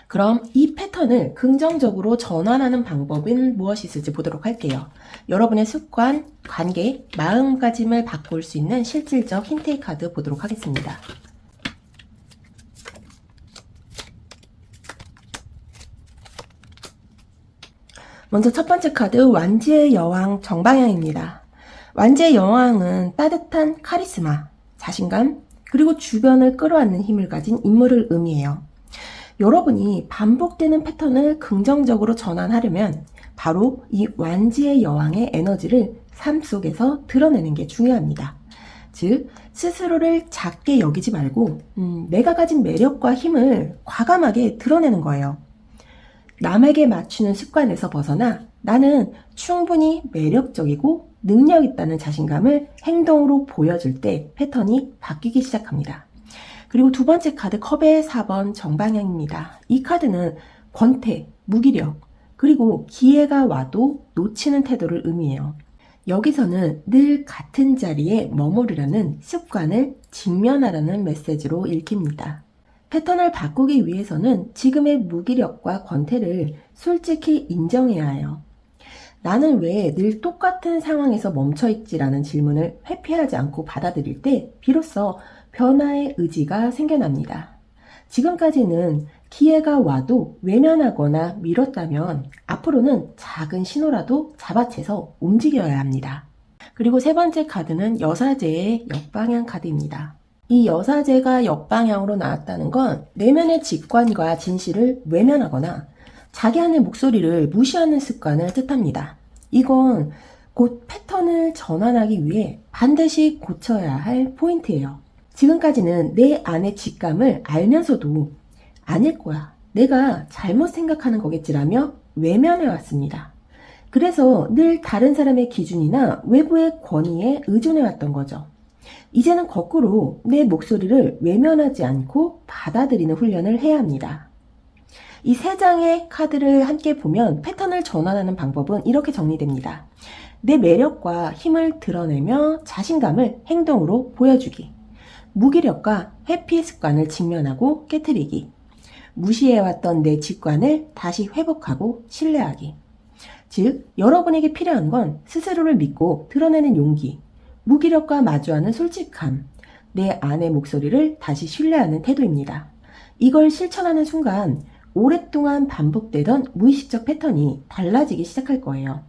그럼 이 패턴을 긍정적으로 전환하는 방법은 무엇이 있을지 보도록 할게요. 여러분의 습관, 관계, 마음가짐을 바꿀 수 있는 실질적 힌트의 카드 보도록 하겠습니다. 먼저 첫 번째 카드, 완지의 여왕 정방향입니다. 완지의 여왕은 따뜻한 카리스마, 자신감, 그리고 주변을 끌어안는 힘을 가진 인물을 의미해요. 여러분이 반복되는 패턴을 긍정적으로 전환하려면 바로 이 완지의 여왕의 에너지를 삶 속에서 드러내는 게 중요합니다. 즉, 스스로를 작게 여기지 말고 내가 가진 매력과 힘을 과감하게 드러내는 거예요. 남에게 맞추는 습관에서 벗어나 나는 충분히 매력적이고 능력 있다는 자신감을 행동으로 보여줄 때 패턴이 바뀌기 시작합니다. 그리고 두 번째 카드 컵의 4번 정방향입니다. 이 카드는 권태, 무기력, 그리고 기회가 와도 놓치는 태도를 의미해요. 여기서는 늘 같은 자리에 머무르려는 습관을 직면하라는 메시지로 읽힙니다. 패턴을 바꾸기 위해서는 지금의 무기력과 권태를 솔직히 인정해야 해요. 나는 왜 늘 똑같은 상황에서 멈춰있지라는 질문을 회피하지 않고 받아들일 때 비로소 변화의 의지가 생겨납니다. 지금까지는 기회가 와도 외면하거나 미뤘다면 앞으로는 작은 신호라도 잡아채서 움직여야 합니다. 그리고 세 번째 카드는 여사제의 역방향 카드입니다. 이 여사제가 역방향으로 나왔다는 건 내면의 직관과 진실을 외면하거나 자기 안의 목소리를 무시하는 습관을 뜻합니다. 이건 곧 패턴을 전환하기 위해 반드시 고쳐야 할 포인트예요. 지금까지는 내 안의 직감을 알면서도 아닐 거야, 내가 잘못 생각하는 거겠지라며 외면해 왔습니다. 그래서 늘 다른 사람의 기준이나 외부의 권위에 의존해 왔던 거죠. 이제는 거꾸로 내 목소리를 외면하지 않고 받아들이는 훈련을 해야 합니다. 이 세 장의 카드를 함께 보면 패턴을 전환하는 방법은 이렇게 정리됩니다. 내 매력과 힘을 드러내며 자신감을 행동으로 보여주기. 무기력과 회피 습관을 직면하고 깨트리기. 무시해왔던 내 직관을 다시 회복하고 신뢰하기. 즉, 여러분에게 필요한 건 스스로를 믿고 드러내는 용기, 무기력과 마주하는 솔직함, 내 안의 목소리를 다시 신뢰하는 태도입니다. 이걸 실천하는 순간 오랫동안 반복되던 무의식적 패턴이 달라지기 시작할 거예요.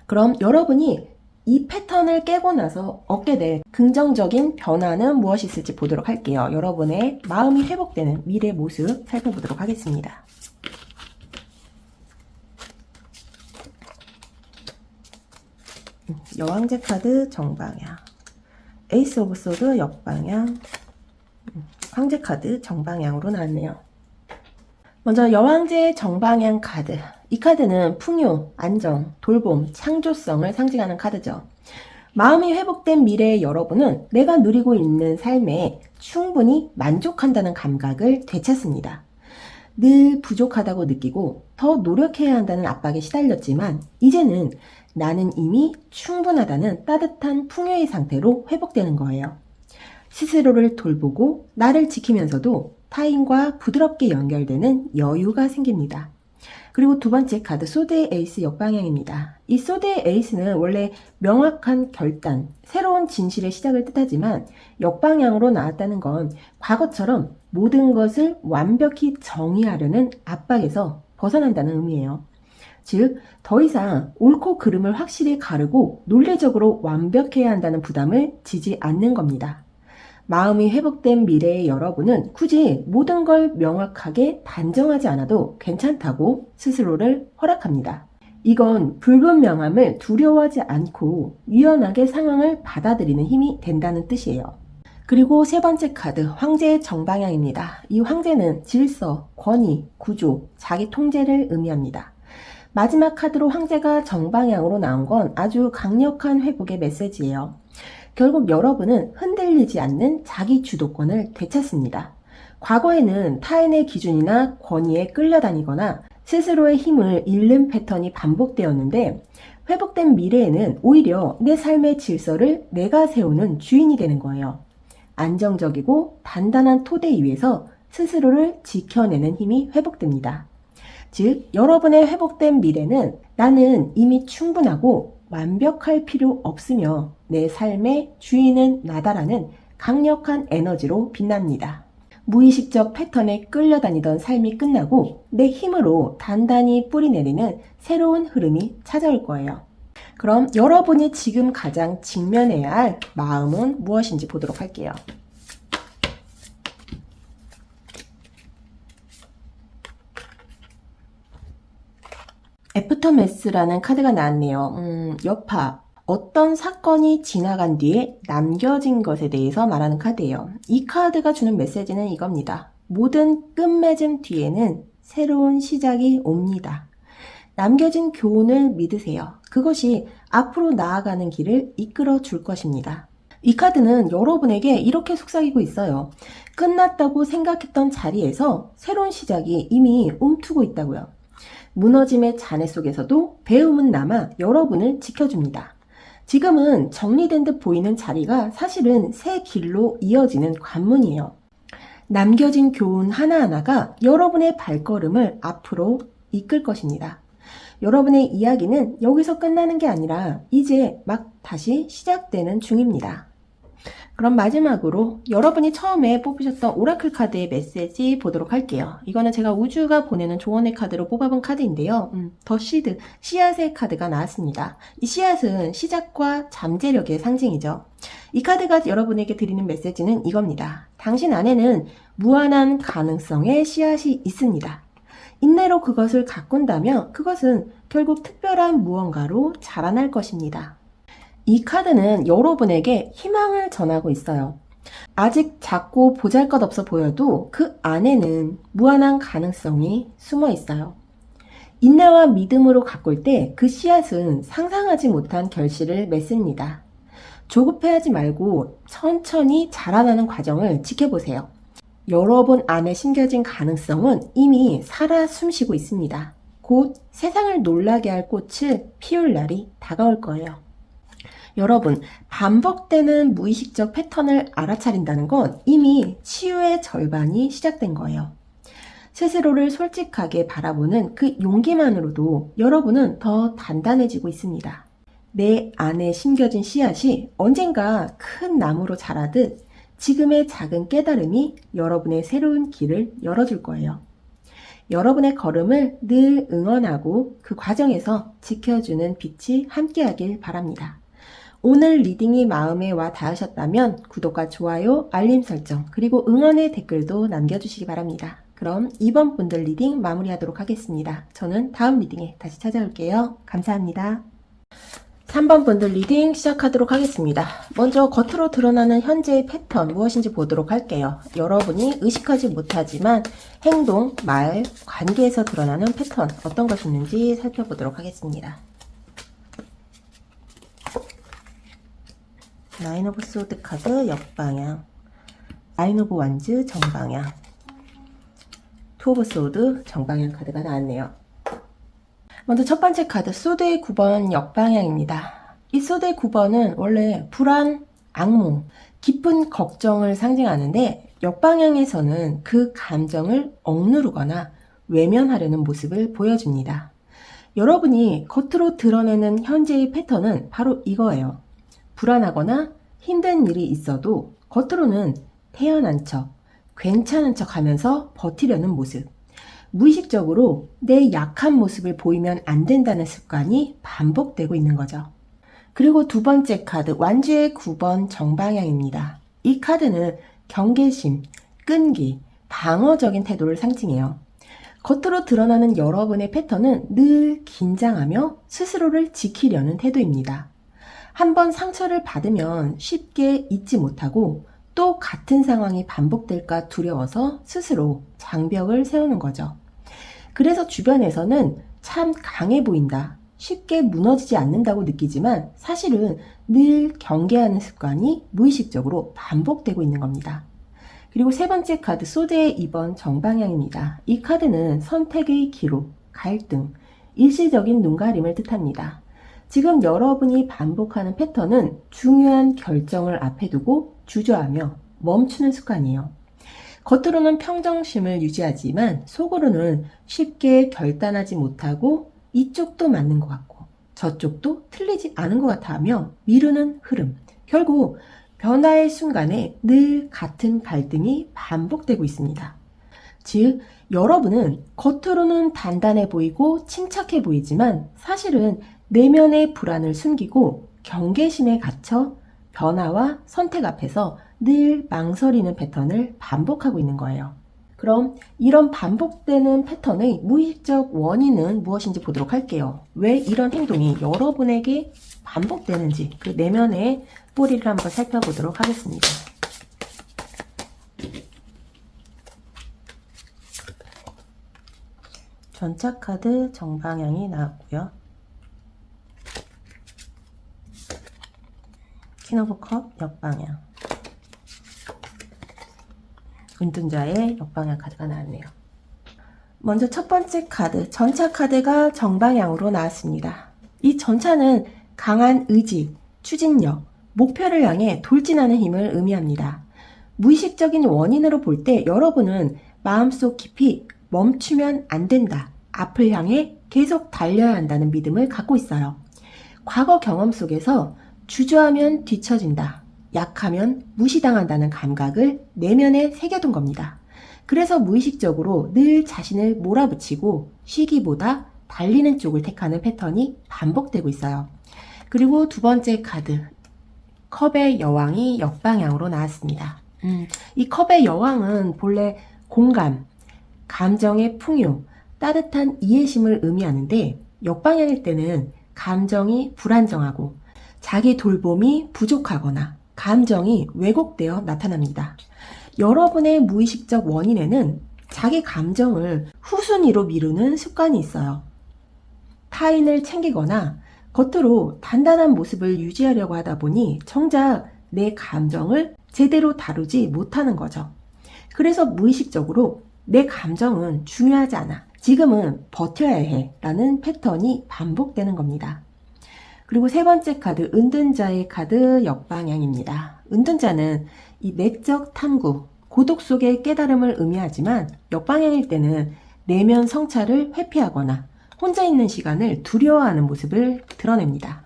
그럼 여러분이 이 패턴을 깨고 나서 얻게 될 긍정적인 변화는 무엇이 있을지 보도록 할게요. 여러분의 마음이 회복되는 미래 모습 살펴보도록 하겠습니다. 여왕제 카드 정방향, 에이스 오브 소드 역방향, 황제 카드 정방향으로 나왔네요. 먼저 여왕제 정방향 카드. 이 카드는 풍요, 안정, 돌봄, 창조성을 상징하는 카드죠. 마음이 회복된 미래의 여러분은 내가 누리고 있는 삶에 충분히 만족한다는 감각을 되찾습니다. 늘 부족하다고 느끼고 더 노력해야 한다는 압박에 시달렸지만 이제는 나는 이미 충분하다는 따뜻한 풍요의 상태로 회복되는 거예요. 스스로를 돌보고 나를 지키면서도 타인과 부드럽게 연결되는 여유가 생깁니다. 그리고 두 번째 카드 소드의 에이스 역방향입니다. 이 소드의 에이스는 원래 명확한 결단, 새로운 진실의 시작을 뜻하지만 역방향으로 나왔다는 건 과거처럼 모든 것을 완벽히 정의하려는 압박에서 벗어난다는 의미예요. 즉, 더 이상 옳고 그름을 확실히 가르고 논리적으로 완벽해야 한다는 부담을 지지 않는 겁니다. 마음이 회복된 미래의 여러분은 굳이 모든 걸 명확하게 단정하지 않아도 괜찮다고 스스로를 허락합니다. 이건 불분명함을 두려워하지 않고 유연하게 상황을 받아들이는 힘이 된다는 뜻이에요. 그리고 세 번째 카드, 황제의 정방향입니다. 이 황제는 질서, 권위, 구조, 자기 통제를 의미합니다. 마지막 카드로 황제가 정방향으로 나온 건 아주 강력한 회복의 메시지예요. 결국 여러분은 흔들리지 않는 자기 주도권을 되찾습니다. 과거에는 타인의 기준이나 권위에 끌려다니거나 스스로의 힘을 잃는 패턴이 반복되었는데 회복된 미래에는 오히려 내 삶의 질서를 내가 세우는 주인이 되는 거예요. 안정적이고 단단한 토대 위에서 스스로를 지켜내는 힘이 회복됩니다. 즉, 여러분의 회복된 미래는 나는 이미 충분하고 완벽할 필요 없으며 내 삶의 주인은 나다라는 강력한 에너지로 빛납니다. 무의식적 패턴에 끌려다니던 삶이 끝나고 내 힘으로 단단히 뿌리내리는 새로운 흐름이 찾아올 거예요. 그럼 여러분이 지금 가장 직면해야 할 마음은 무엇인지 보도록 할게요. 애프터매스라는 카드가 나왔네요. 여파. 어떤 사건이 지나간 뒤에 남겨진 것에 대해서 말하는 카드예요. 이 카드가 주는 메시지는 이겁니다. 모든 끝맺음 뒤에는 새로운 시작이 옵니다. 남겨진 교훈을 믿으세요. 그것이 앞으로 나아가는 길을 이끌어 줄 것입니다. 이 카드는 여러분에게 이렇게 속삭이고 있어요. 끝났다고 생각했던 자리에서 새로운 시작이 이미 움트고 있다고요. 무너짐의 잔해 속에서도 배움은 남아 여러분을 지켜줍니다. 지금은 정리된 듯 보이는 자리가 사실은 새 길로 이어지는 관문이에요. 남겨진 교훈 하나하나가 여러분의 발걸음을 앞으로 이끌 것입니다. 여러분의 이야기는 여기서 끝나는 게 아니라 이제 막 다시 시작되는 중입니다. 그럼 마지막으로 여러분이 처음에 뽑으셨던 오라클 카드의 메시지 보도록 할게요. 이거는 제가 우주가 보내는 조언의 카드로 뽑아본 카드인데요. 더 시드, 씨앗의 카드가 나왔습니다. 이 씨앗은 시작과 잠재력의 상징이죠. 이 카드가 여러분에게 드리는 메시지는 이겁니다. 당신 안에는 무한한 가능성의 씨앗이 있습니다. 인내로 그것을 가꾼다면 그것은 결국 특별한 무언가로 자라날 것입니다. 이 카드는 여러분에게 희망을 전하고 있어요. 아직 작고 보잘것없어 보여도 그 안에는 무한한 가능성이 숨어 있어요. 인내와 믿음으로 가꿀 때 그 씨앗은 상상하지 못한 결실을 맺습니다. 조급해하지 말고 천천히 자라나는 과정을 지켜보세요. 여러분 안에 심겨진 가능성은 이미 살아 숨쉬고 있습니다. 곧 세상을 놀라게 할 꽃을 피울 날이 다가올 거예요. 여러분, 반복되는 무의식적 패턴을 알아차린다는 건 이미 치유의 절반이 시작된 거예요. 스스로를 솔직하게 바라보는 그 용기만으로도 여러분은 더 단단해지고 있습니다. 내 안에 심겨진 씨앗이 언젠가 큰 나무로 자라듯 지금의 작은 깨달음이 여러분의 새로운 길을 열어줄 거예요. 여러분의 걸음을 늘 응원하고 그 과정에서 지켜주는 빛이 함께하길 바랍니다. 오늘 리딩이 마음에 와 닿으셨다면 구독과 좋아요, 알림 설정, 그리고 응원의 댓글도 남겨주시기 바랍니다. 그럼 이번 분들 리딩 마무리하도록 하겠습니다. 저는 다음 리딩에 다시 찾아올게요. 감사합니다. 3번 분들 리딩 시작하도록 하겠습니다. 먼저 겉으로 드러나는 현재의 패턴 무엇인지 보도록 할게요. 여러분이 의식하지 못하지만 행동, 말, 관계에서 드러나는 패턴 어떤 것이 있는지 살펴보도록 하겠습니다. 나인 오브 소드 카드 역방향, 나인 오브 완즈 정방향, 투 오브 소드 정방향 카드가 나왔네요. 먼저 첫 번째 카드 소드의 9번 역방향입니다. 이 소드의 9번은 원래 불안, 악몽, 깊은 걱정을 상징하는데 역방향에서는 그 감정을 억누르거나 외면하려는 모습을 보여줍니다. 여러분이 겉으로 드러내는 현재의 패턴은 바로 이거예요. 불안하거나 힘든 일이 있어도 겉으로는 태연한 척, 괜찮은 척 하면서 버티려는 모습. 무의식적으로 내 약한 모습을 보이면 안 된다는 습관이 반복되고 있는 거죠. 그리고 두 번째 카드, 완주의 9번 정방향입니다. 이 카드는 경계심, 끈기, 방어적인 태도를 상징해요. 겉으로 드러나는 여러분의 패턴은 늘 긴장하며 스스로를 지키려는 태도입니다. 한번 상처를 받으면 쉽게 잊지 못하고 또 같은 상황이 반복될까 두려워서 스스로 장벽을 세우는 거죠. 그래서 주변에서는 참 강해 보인다, 쉽게 무너지지 않는다고 느끼지만 사실은 늘 경계하는 습관이 무의식적으로 반복되고 있는 겁니다. 그리고 세 번째 카드 소드의 2번 정방향입니다. 이 카드는 선택의 기록, 갈등, 일시적인 눈가림을 뜻합니다. 지금 여러분이 반복하는 패턴은 중요한 결정을 앞에 두고 주저하며 멈추는 습관이에요. 겉으로는 평정심을 유지하지만 속으로는 쉽게 결단하지 못하고 이쪽도 맞는 것 같고 저쪽도 틀리지 않은 것 같아 하며 미루는 흐름. 결국 변화의 순간에 늘 같은 갈등이 반복되고 있습니다. 즉, 여러분은 겉으로는 단단해 보이고 침착해 보이지만 사실은 내면의 불안을 숨기고 경계심에 갇혀 변화와 선택 앞에서 늘 망설이는 패턴을 반복하고 있는 거예요. 그럼 이런 반복되는 패턴의 무의식적 원인은 무엇인지 보도록 할게요. 왜 이런 행동이 여러분에게 반복되는지 그 내면의 뿌리를 한번 살펴보도록 하겠습니다. 전차 카드 정방향이 나왔고요. 퀸 오브 컵 역방향, 은둔자의 역방향 카드가 나왔네요. 먼저 첫 번째 카드, 전차 카드가 정방향으로 나왔습니다. 이 전차는 강한 의지, 추진력, 목표를 향해 돌진하는 힘을 의미합니다. 무의식적인 원인으로 볼 때 여러분은 마음속 깊이 멈추면 안 된다, 앞을 향해 계속 달려야 한다는 믿음을 갖고 있어요. 과거 경험 속에서 주저하면 뒤처진다, 약하면 무시당한다는 감각을 내면에 새겨둔 겁니다. 그래서 무의식적으로 늘 자신을 몰아붙이고 쉬기보다 달리는 쪽을 택하는 패턴이 반복되고 있어요. 그리고 두 번째 카드, 컵의 여왕이 역방향으로 나왔습니다. 이 컵의 여왕은 본래 공감, 감정의 풍요, 따뜻한 이해심을 의미하는데 역방향일 때는 감정이 불안정하고 자기 돌봄이 부족하거나 감정이 왜곡되어 나타납니다. 여러분의 무의식적 원인에는 자기 감정을 후순위로 미루는 습관이 있어요. 타인을 챙기거나 겉으로 단단한 모습을 유지하려고 하다 보니 정작 내 감정을 제대로 다루지 못하는 거죠. 그래서 무의식적으로 내 감정은 중요하지 않아, 지금은 버텨야 해 라는 패턴이 반복되는 겁니다. 그리고 세 번째 카드, 은둔자의 카드 역방향입니다. 은둔자는 이 내적 탐구, 고독 속의 깨달음을 의미하지만 역방향일 때는 내면 성찰을 회피하거나 혼자 있는 시간을 두려워하는 모습을 드러냅니다.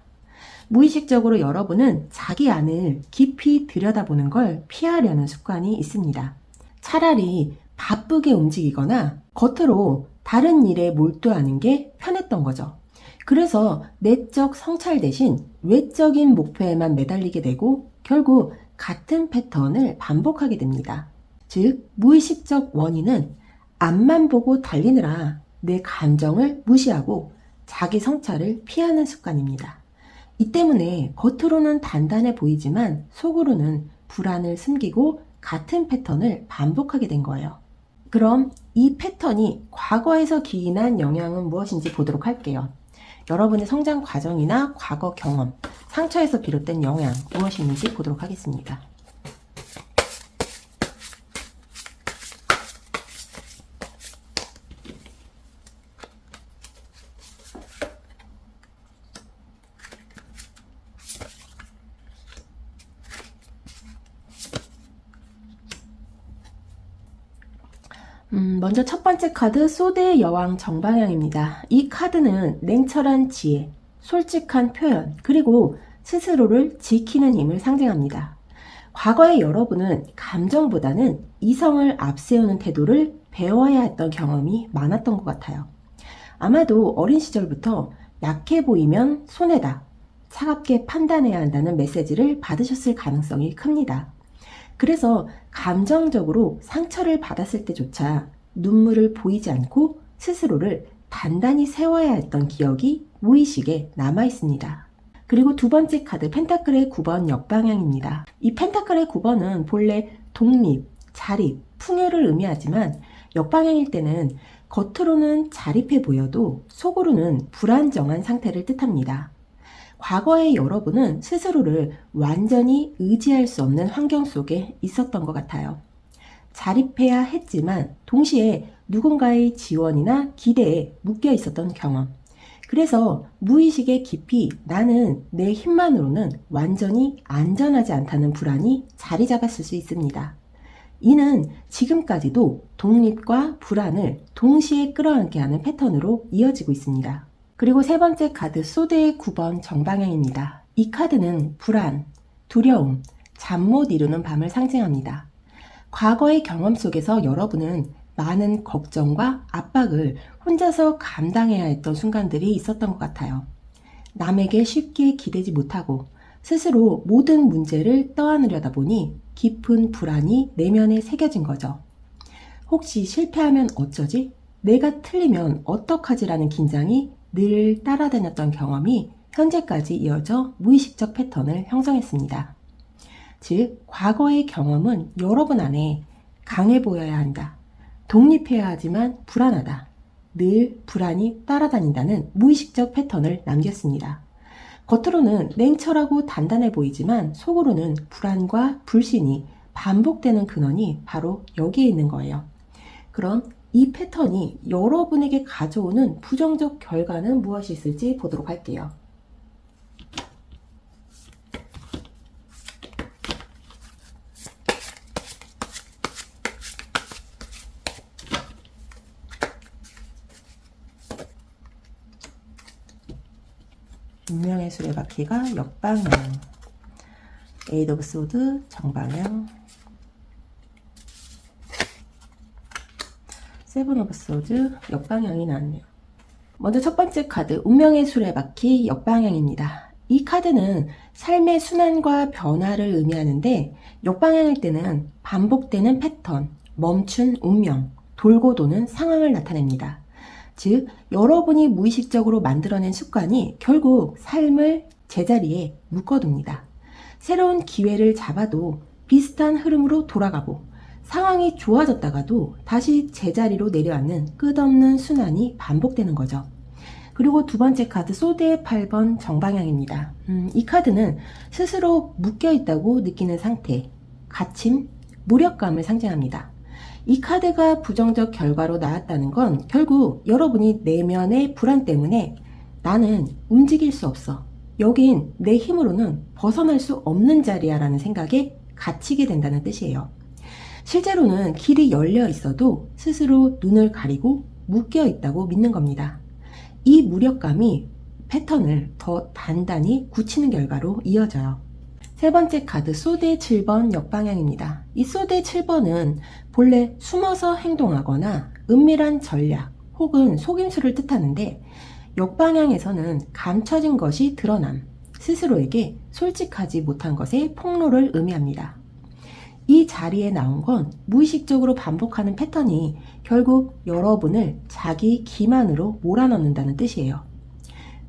무의식적으로 여러분은 자기 안을 깊이 들여다보는 걸 피하려는 습관이 있습니다. 차라리 바쁘게 움직이거나 겉으로 다른 일에 몰두하는 게 편했던 거죠. 그래서 내적 성찰 대신 외적인 목표에만 매달리게 되고 결국 같은 패턴을 반복하게 됩니다. 즉, 무의식적 원인은 앞만 보고 달리느라 내 감정을 무시하고 자기 성찰을 피하는 습관입니다. 이 때문에 겉으로는 단단해 보이지만 속으로는 불안을 숨기고 같은 패턴을 반복하게 된 거예요. 그럼 이 패턴이 과거에서 기인한 영향은 무엇인지 보도록 할게요. 여러분의 성장 과정이나 과거 경험, 상처에서 비롯된 영향 무엇이 있는지 보도록 하겠습니다. 먼저 첫 번째 카드, 소드의 여왕 정방향입니다. 이 카드는 냉철한 지혜, 솔직한 표현, 그리고 스스로를 지키는 힘을 상징합니다. 과거의 여러분은 감정보다는 이성을 앞세우는 태도를 배워야 했던 경험이 많았던 것 같아요. 아마도 어린 시절부터 약해 보이면 손해다, 차갑게 판단해야 한다는 메시지를 받으셨을 가능성이 큽니다. 그래서 감정적으로 상처를 받았을 때조차 눈물을 보이지 않고 스스로를 단단히 세워야 했던 기억이 무의식에 남아 있습니다. 그리고 두 번째 카드, 펜타클의 9번 역방향입니다. 이 펜타클의 9번은 본래 독립, 자립, 풍요를 의미하지만 역방향일 때는 겉으로는 자립해 보여도 속으로는 불안정한 상태를 뜻합니다. 과거의 여러분은 스스로를 완전히 의지할 수 없는 환경 속에 있었던 것 같아요. 자립해야 했지만 동시에 누군가의 지원이나 기대에 묶여 있었던 경험. 그래서 무의식의 깊이 나는 내 힘만으로는 완전히 안전하지 않다는 불안이 자리 잡았을 수 있습니다. 이는 지금까지도 독립과 불안을 동시에 끌어안게 하는 패턴으로 이어지고 있습니다. 그리고 세 번째 카드, 소드의 9번 정방향입니다. 이 카드는 불안, 두려움, 잠 못 이루는 밤을 상징합니다. 과거의 경험 속에서 여러분은 많은 걱정과 압박을 혼자서 감당해야 했던 순간들이 있었던 것 같아요. 남에게 쉽게 기대지 못하고 스스로 모든 문제를 떠안으려다 보니 깊은 불안이 내면에 새겨진 거죠. 혹시 실패하면 어쩌지? 내가 틀리면 어떡하지라는 긴장이 늘 따라다녔던 경험이 현재까지 이어져 무의식적 패턴을 형성했습니다. 즉, 과거의 경험은 여러분 안에 강해 보여야 한다. 독립해야 하지만 불안하다. 늘 불안이 따라다닌다는 무의식적 패턴을 남겼습니다. 겉으로는 냉철하고 단단해 보이지만 속으로는 불안과 불신이 반복되는 근원이 바로 여기에 있는 거예요. 그럼 이 패턴이 여러분에게 가져오는 부정적 결과는 무엇이 있을지 보도록 할게요. 운명의 수레바퀴가 역방향, 에이드 오브 소드 정방향, 세븐 오브 소드 역방향이 나왔네요. 먼저 첫 번째 카드, 운명의 수레바퀴 역방향입니다. 이 카드는 삶의 순환과 변화를 의미하는데 역방향일 때는 반복되는 패턴, 멈춘 운명, 돌고 도는 상황을 나타냅니다. 즉, 여러분이 무의식적으로 만들어낸 습관이 결국 삶을 제자리에 묶어둡니다. 새로운 기회를 잡아도 비슷한 흐름으로 돌아가고 상황이 좋아졌다가도 다시 제자리로 내려앉는 끝없는 순환이 반복되는 거죠. 그리고 두 번째 카드, 소드의 8번 정방향입니다. 이 카드는 스스로 묶여있다고 느끼는 상태, 갇힘, 무력감을 상징합니다. 이 카드가 부정적 결과로 나왔다는 건 결국 여러분이 내면의 불안 때문에 나는 움직일 수 없어. 여긴 내 힘으로는 벗어날 수 없는 자리야 라는 생각에 갇히게 된다는 뜻이에요. 실제로는 길이 열려 있어도 스스로 눈을 가리고 묶여 있다고 믿는 겁니다. 이 무력감이 패턴을 더 단단히 굳히는 결과로 이어져요. 세 번째 카드, 소드의 7번 역방향입니다. 이 소드의 7번은 본래 숨어서 행동하거나 은밀한 전략 혹은 속임수를 뜻하는데 역방향에서는 감춰진 것이 드러남, 스스로에게 솔직하지 못한 것의 폭로를 의미합니다. 이 자리에 나온 건 무의식적으로 반복하는 패턴이 결국 여러분을 자기 기만으로 몰아넣는다는 뜻이에요.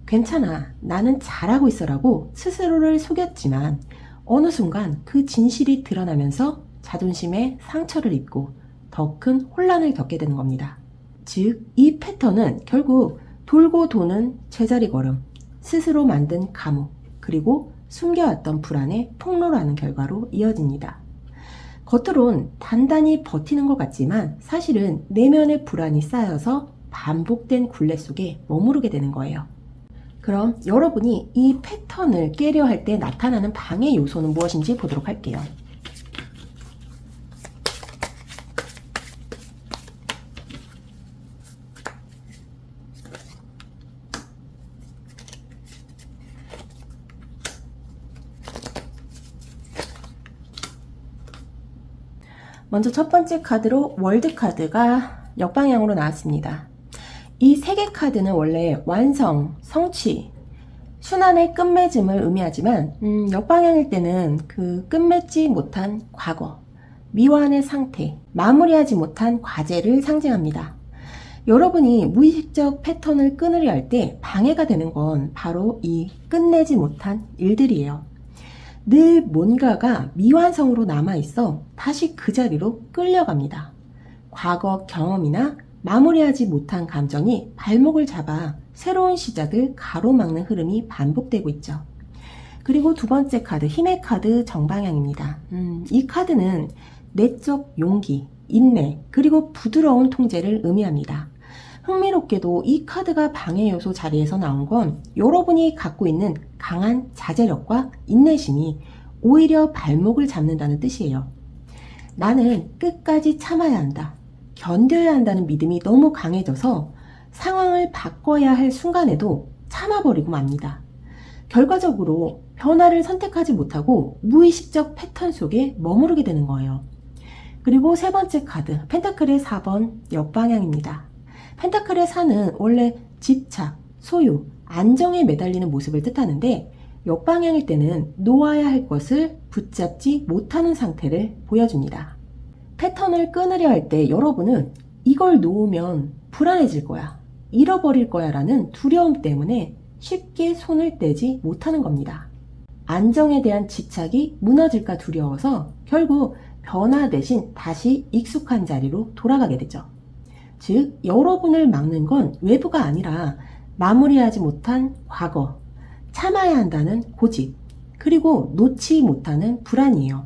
괜찮아, 나는 잘하고 있어라고 스스로를 속였지만 어느 순간 그 진실이 드러나면서 자존심에 상처를 입고 더 큰 혼란을 겪게 되는 겁니다. 즉, 이 패턴은 결국 돌고 도는 제자리 걸음, 스스로 만든 감옥, 그리고 숨겨왔던 불안의 폭로라는 결과로 이어집니다. 겉으론 단단히 버티는 것 같지만 사실은 내면의 불안이 쌓여서 반복된 굴레 속에 머무르게 되는 거예요. 그럼 여러분이 이 패턴을 깨려 할 때 나타나는 방해 요소는 무엇인지 보도록 할게요. 먼저 첫 번째 카드로 월드 카드가 역방향으로 나왔습니다. 이 세 개 카드는 원래 완성, 성취, 순환의 끝맺음을 의미하지만 역방향일 때는 그 끝맺지 못한 과거, 미완의 상태, 마무리하지 못한 과제를 상징합니다. 여러분이 무의식적 패턴을 끊으려 할 때 방해가 되는 건 바로 이 끝내지 못한 일들이에요. 늘 뭔가가 미완성으로 남아있어 다시 그 자리로 끌려갑니다. 과거 경험이나 마무리하지 못한 감정이 발목을 잡아 새로운 시작을 가로막는 흐름이 반복되고 있죠. 그리고 두 번째 카드, 힘의 카드 정방향입니다. 이 카드는 내적 용기, 인내, 그리고 부드러운 통제를 의미합니다. 흥미롭게도 이 카드가 방해 요소 자리에서 나온 건 여러분이 갖고 있는 강한 자제력과 인내심이 오히려 발목을 잡는다는 뜻이에요. 나는 끝까지 참아야 한다, 견뎌야 한다는 믿음이 너무 강해져서 상황을 바꿔야 할 순간에도 참아버리고 맙니다. 결과적으로 변화를 선택하지 못하고 무의식적 패턴 속에 머무르게 되는 거예요. 그리고 세 번째 카드, 펜타클의 4번 역방향입니다. 펜타클의 4는 원래 집착, 소유, 안정에 매달리는 모습을 뜻하는데 역방향일 때는 놓아야 할 것을 붙잡지 못하는 상태를 보여줍니다. 패턴을 끊으려 할 때 여러분은 이걸 놓으면 불안해질 거야, 잃어버릴 거야 라는 두려움 때문에 쉽게 손을 떼지 못하는 겁니다. 안정에 대한 집착이 무너질까 두려워서 결국 변화 대신 다시 익숙한 자리로 돌아가게 되죠. 즉, 여러분을 막는 건 외부가 아니라 마무리하지 못한 과거, 참아야 한다는 고집, 그리고 놓지 못하는 불안이에요.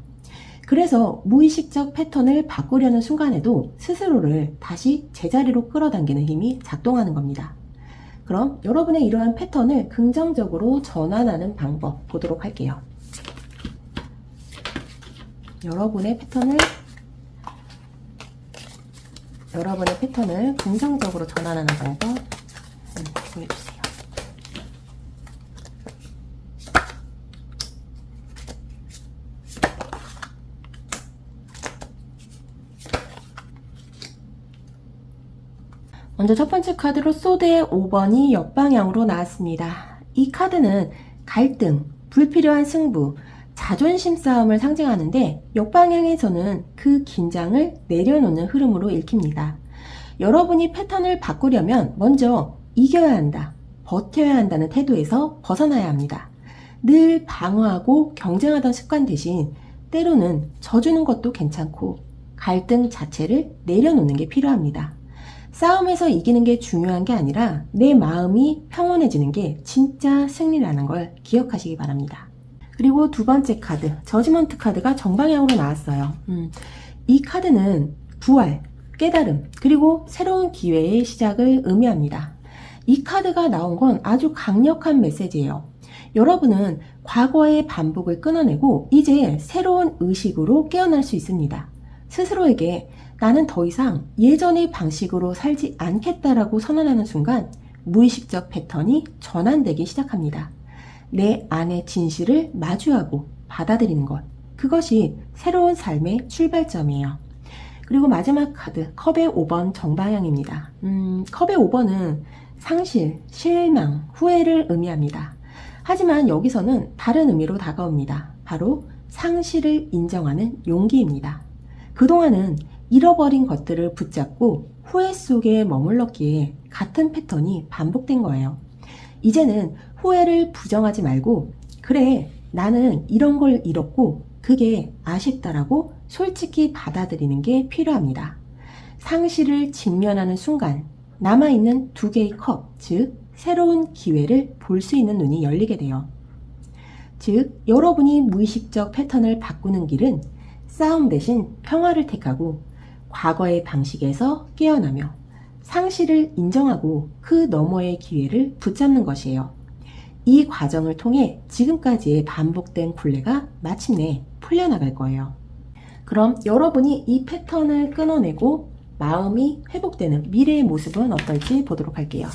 그래서 무의식적 패턴을 바꾸려는 순간에도 스스로를 다시 제자리로 끌어당기는 힘이 작동하는 겁니다. 그럼 여러분의 이러한 패턴을 긍정적으로 전환하는 방법 보도록 할게요. 여러분의 패턴을 긍정적으로 전환하는 방법 보여주세요. 먼저 첫 번째 카드로 소드의 5번이 역방향으로 나왔습니다. 이 카드는 갈등, 불필요한 승부, 자존심 싸움을 상징하는데 역방향에서는 그 긴장을 내려놓는 흐름으로 읽힙니다. 여러분이 패턴을 바꾸려면 먼저 이겨야 한다, 버텨야 한다는 태도에서 벗어나야 합니다. 늘 방어하고 경쟁하던 습관 대신 때로는 져주는 것도 괜찮고 갈등 자체를 내려놓는 게 필요합니다. 싸움에서 이기는 게 중요한 게 아니라 내 마음이 평온해지는 게 진짜 승리라는 걸 기억하시기 바랍니다. 그리고 두 번째 카드, 저지먼트 카드가 정방향으로 나왔어요. 이 카드는 부활, 깨달음, 그리고 새로운 기회의 시작을 의미합니다. 이 카드가 나온 건 아주 강력한 메시지예요. 여러분은 과거의 반복을 끊어내고 이제 새로운 의식으로 깨어날 수 있습니다. 스스로에게 나는 더 이상 예전의 방식으로 살지 않겠다라고 선언하는 순간 무의식적 패턴이 전환되기 시작합니다. 내 안의 진실을 마주하고 받아들이는 것, 그것이 새로운 삶의 출발점이에요. 그리고 마지막 카드, 컵의 5번 정방향입니다. 컵의 5번은 상실, 실망, 후회를 의미합니다. 하지만 여기서는 다른 의미로 다가옵니다. 바로 상실을 인정하는 용기입니다. 그동안은 잃어버린 것들을 붙잡고 후회 속에 머물렀기에 같은 패턴이 반복된 거예요. 이제는 후회를 부정하지 말고, 그래, 나는 이런 걸 잃었고 그게 아쉽다라고 솔직히 받아들이는 게 필요합니다. 상실을 직면하는 순간 남아있는 두 개의 컵, 즉 새로운 기회를 볼 수 있는 눈이 열리게 돼요. 즉, 여러분이 무의식적 패턴을 바꾸는 길은 싸움 대신 평화를 택하고 과거의 방식에서 깨어나며 상실을 인정하고 그 너머의 기회를 붙잡는 것이에요. 이 과정을 통해 지금까지의 반복된 굴레가 마침내 풀려나갈 거예요. 그럼 여러분이 이 패턴을 끊어내고 마음이 회복되는 미래의 모습은 어떨지 보도록 할게요.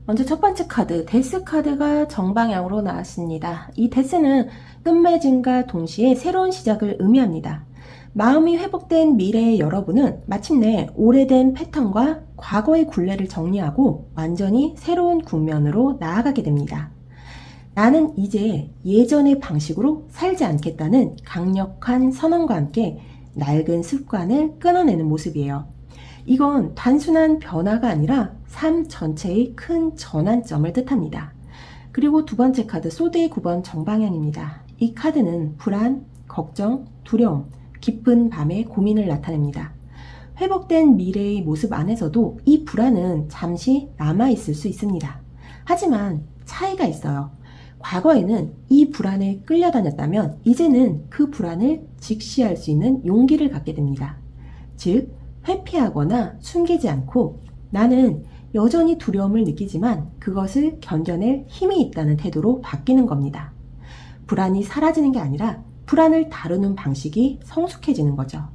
먼저 첫 번째 카드, 데스 카드가 정방향으로 나왔습니다. 이 데스는 끝맺음과 동시에 새로운 시작을 의미합니다. 마음이 회복된 미래의 여러분은 마침내 오래된 패턴과 과거의 굴레를 정리하고 완전히 새로운 국면으로 나아가게 됩니다. 나는 이제 예전의 방식으로 살지 않겠다는 강력한 선언과 함께 낡은 습관을 끊어내는 모습이에요. 이건 단순한 변화가 아니라 삶 전체의 큰 전환점을 뜻합니다. 그리고 두 번째 카드, 소드의 9번 정방향입니다. 이 카드는 불안, 걱정, 두려움, 깊은 밤의 고민을 나타냅니다. 회복된 미래의 모습 안에서도 이 불안은 잠시 남아있을 수 있습니다. 하지만 차이가 있어요. 과거에는 이 불안에 끌려다녔다면 이제는 그 불안을 직시할 수 있는 용기를 갖게 됩니다. 즉, 회피하거나 숨기지 않고 나는 여전히 두려움을 느끼지만 그것을 견뎌낼 힘이 있다는 태도로 바뀌는 겁니다. 불안이 사라지는 게 아니라 불안을 다루는 방식이 성숙해지는 거죠.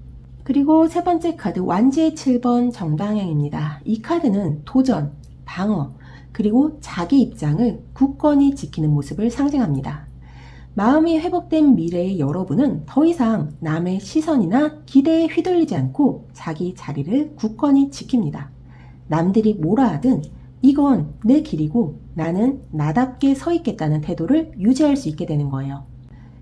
그리고 세 번째 카드, 완지의 7번 정방향입니다. 이 카드는 도전, 방어, 그리고 자기 입장을 굳건히 지키는 모습을 상징합니다. 마음이 회복된 미래의 여러분은 더 이상 남의 시선이나 기대에 휘둘리지 않고 자기 자리를 굳건히 지킵니다. 남들이 뭐라 하든 이건 내 길이고 나는 나답게 서 있겠다는 태도를 유지할 수 있게 되는 거예요.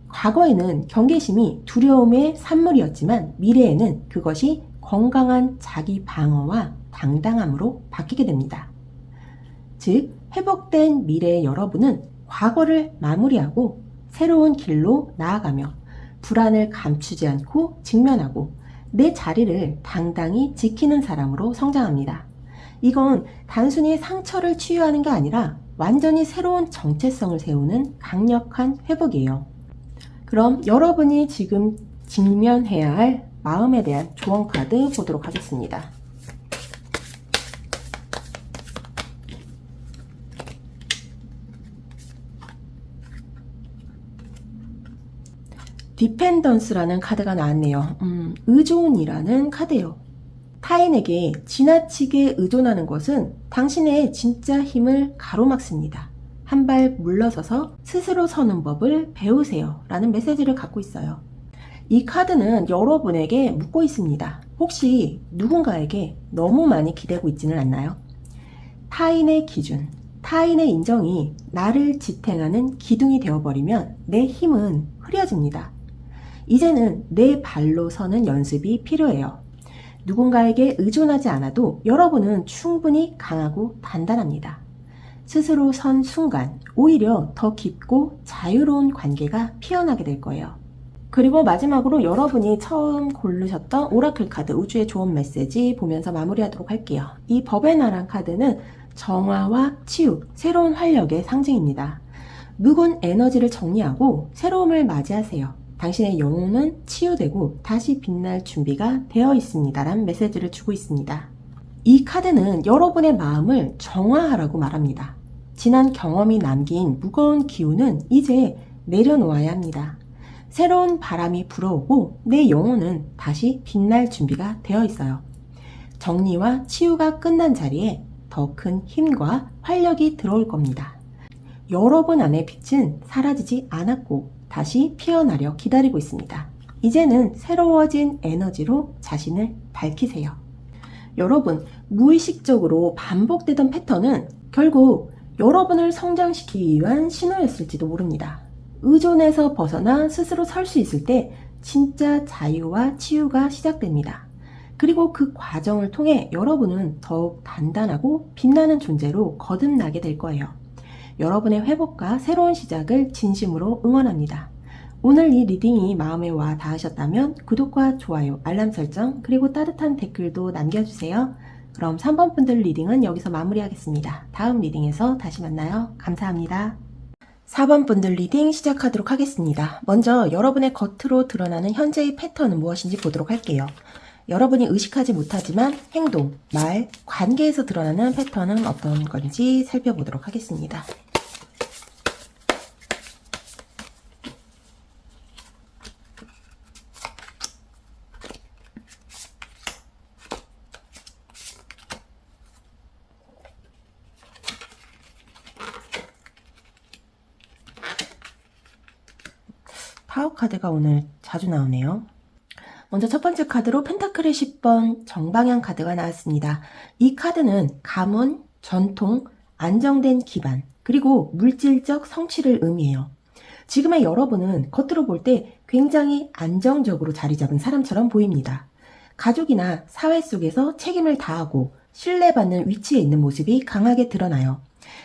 과거에는 경계심이 두려움의 산물이었지만 미래에는 그것이 건강한 자기 방어와 당당함으로 바뀌게 됩니다. 즉, 회복된 미래의 여러분은 과거를 마무리하고 새로운 길로 나아가며 불안을 감추지 않고 직면하고 내 자리를 당당히 지키는 사람으로 성장합니다. 이건 단순히 상처를 치유하는 게 아니라 완전히 새로운 정체성을 세우는 강력한 회복이에요. 그럼 여러분이 지금 직면해야 할 마음에 대한 조언 카드 보도록 하겠습니다. 디펜던스라는 카드가 나왔네요. 의존이라는 카드예요. 타인에게 지나치게 의존하는 것은 당신의 진짜 힘을 가로막습니다. 한 발 물러서서 스스로 서는 법을 배우세요 라는 메시지를 갖고 있어요. 이 카드는 여러분에게 묻고 있습니다. 혹시 누군가에게 너무 많이 기대고 있지는 않나요? 타인의 기준, 타인의 인정이 나를 지탱하는 기둥이 되어버리면 내 힘은 흐려집니다. 이제는 내 발로 서는 연습이 필요해요. 누군가에게 의존하지 않아도 여러분은 충분히 강하고 단단합니다. 스스로 선 순간 오히려 더 깊고 자유로운 관계가 피어나게 될 거예요. 그리고 마지막으로 여러분이 처음 고르셨던 오라클 카드 우주의 조언 메시지 보면서 마무리하도록 할게요. 이 법의 나란 카드는 정화와 치유, 새로운 활력의 상징입니다. 묵은 에너지를 정리하고 새로움을 맞이하세요. 당신의 영혼은 치유되고 다시 빛날 준비가 되어 있습니다 라는 메시지를 주고 있습니다. 이 카드는 여러분의 마음을 정화하라고 말합니다. 지난 경험이 남긴 무거운 기운은 이제 내려놓아야 합니다. 새로운 바람이 불어오고 내 영혼은 다시 빛날 준비가 되어 있어요. 정리와 치유가 끝난 자리에 더 큰 힘과 활력이 들어올 겁니다. 여러분 안의 빛은 사라지지 않았고 다시 피어나려 기다리고 있습니다. 이제는 새로워진 에너지로 자신을 밝히세요. 여러분, 무의식적으로 반복되던 패턴은 결국 여러분을 성장시키기 위한 신호였을지도 모릅니다. 의존에서 벗어나 스스로 설 수 있을 때 진짜 자유와 치유가 시작됩니다. 그리고 그 과정을 통해 여러분은 더욱 단단하고 빛나는 존재로 거듭나게 될 거예요. 여러분의 회복과 새로운 시작을 진심으로 응원합니다. 오늘 이 리딩이 마음에 와 닿으셨다면 구독과 좋아요, 알람 설정, 그리고 따뜻한 댓글도 남겨주세요. 그럼 3번 분들 리딩은 여기서 마무리하겠습니다. 다음 리딩에서 다시 만나요. 감사합니다. 4번 분들 리딩 시작하도록 하겠습니다. 먼저 여러분의 겉으로 드러나는 현재의 패턴은 무엇인지 보도록 할게요. 여러분이 의식하지 못하지만 행동, 말, 관계에서 드러나는 패턴은 어떤 건지 살펴보도록 하겠습니다. 타워 카드가 오늘 자주 나오네요. 먼저 첫 번째 카드로 펜타클의 10번 정방향 카드가 나왔습니다. 이 카드는 가문, 전통, 안정된 기반, 그리고 물질적 성취를 의미해요. 지금의 여러분은 겉으로 볼 때 굉장히 안정적으로 자리 잡은 사람처럼 보입니다. 가족이나 사회 속에서 책임을 다하고 신뢰받는 위치에 있는 모습이 강하게 드러나요.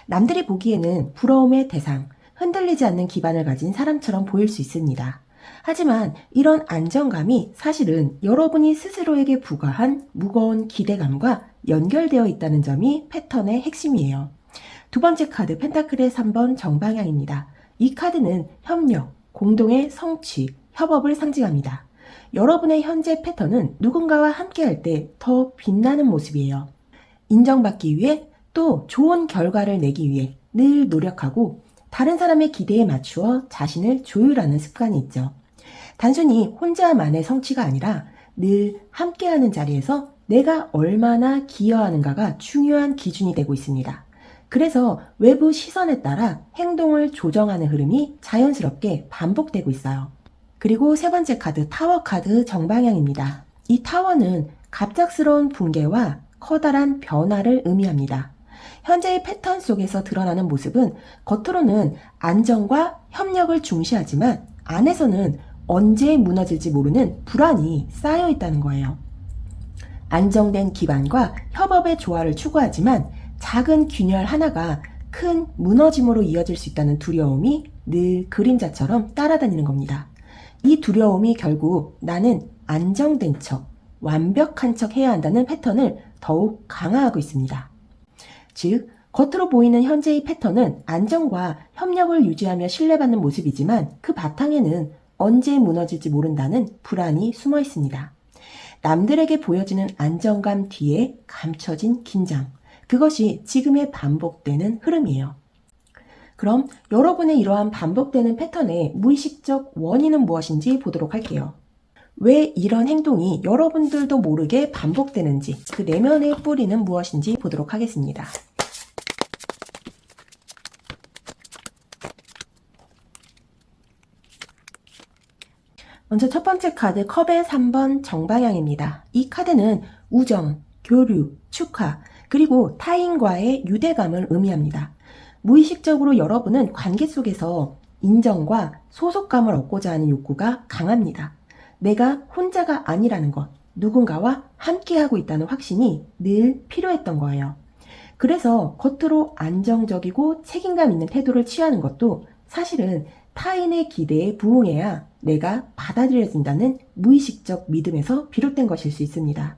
남들이 보기에는 부러움의 대상, 흔들리지 않는 기반을 가진 사람처럼 보일 수 있습니다. 하지만 이런 안정감이 사실은 여러분이 스스로에게 부과한 무거운 기대감과 연결되어 있다는 점이 패턴의 핵심이에요. 두 번째 카드 펜타클의 3번 정방향입니다. 이 카드는 협력, 공동의 성취, 협업을 상징합니다. 여러분의 현재 패턴은 누군가와 함께할 때 더 빛나는 모습이에요. 인정받기 위해 또 좋은 결과를 내기 위해 늘 노력하고 다른 사람의 기대에 맞추어 자신을 조율하는 습관이 있죠. 단순히 혼자만의 성취가 아니라 늘 함께하는 자리에서 내가 얼마나 기여하는가가 중요한 기준이 되고 있습니다. 그래서 외부 시선에 따라 행동을 조정하는 흐름이 자연스럽게 반복되고 있어요. 그리고 세 번째 카드, 타워 카드 정방향입니다. 이 타워는 갑작스러운 붕괴와 커다란 변화를 의미합니다. 현재의 패턴 속에서 드러나는 모습은 겉으로는 안정과 협력을 중시하지만 안에서는 언제 무너질지 모르는 불안이 쌓여 있다는 거예요. 안정된 기반과 협업의 조화를 추구하지만 작은 균열 하나가 큰 무너짐으로 이어질 수 있다는 두려움이 늘 그림자처럼 따라다니는 겁니다. 이 두려움이 결국 나는 안정된 척, 완벽한 척 해야 한다는 패턴을 더욱 강화하고 있습니다. 즉, 겉으로 보이는 현재의 패턴은 안정과 협력을 유지하며 신뢰받는 모습이지만 그 바탕에는 언제 무너질지 모른다는 불안이 숨어 있습니다. 남들에게 보여지는 안정감 뒤에 감춰진 긴장, 그것이 지금의 반복되는 흐름이에요. 그럼 여러분의 이러한 반복되는 패턴의 무의식적 원인은 무엇인지 보도록 할게요. 왜 이런 행동이 여러분들도 모르게 반복되는지, 그 내면의 뿌리는 무엇인지 보도록 하겠습니다. 먼저 첫 번째 카드, 컵의 3번 정방향입니다. 이 카드는 우정, 교류, 축하, 그리고 타인과의 유대감을 의미합니다. 무의식적으로 여러분은 관계 속에서 인정과 소속감을 얻고자 하는 욕구가 강합니다. 내가 혼자가 아니라는 것, 누군가와 함께하고 있다는 확신이 늘 필요했던 거예요. 그래서 겉으로 안정적이고 책임감 있는 태도를 취하는 것도 사실은 타인의 기대에 부응해야 내가 받아들여진다는 무의식적 믿음에서 비롯된 것일 수 있습니다.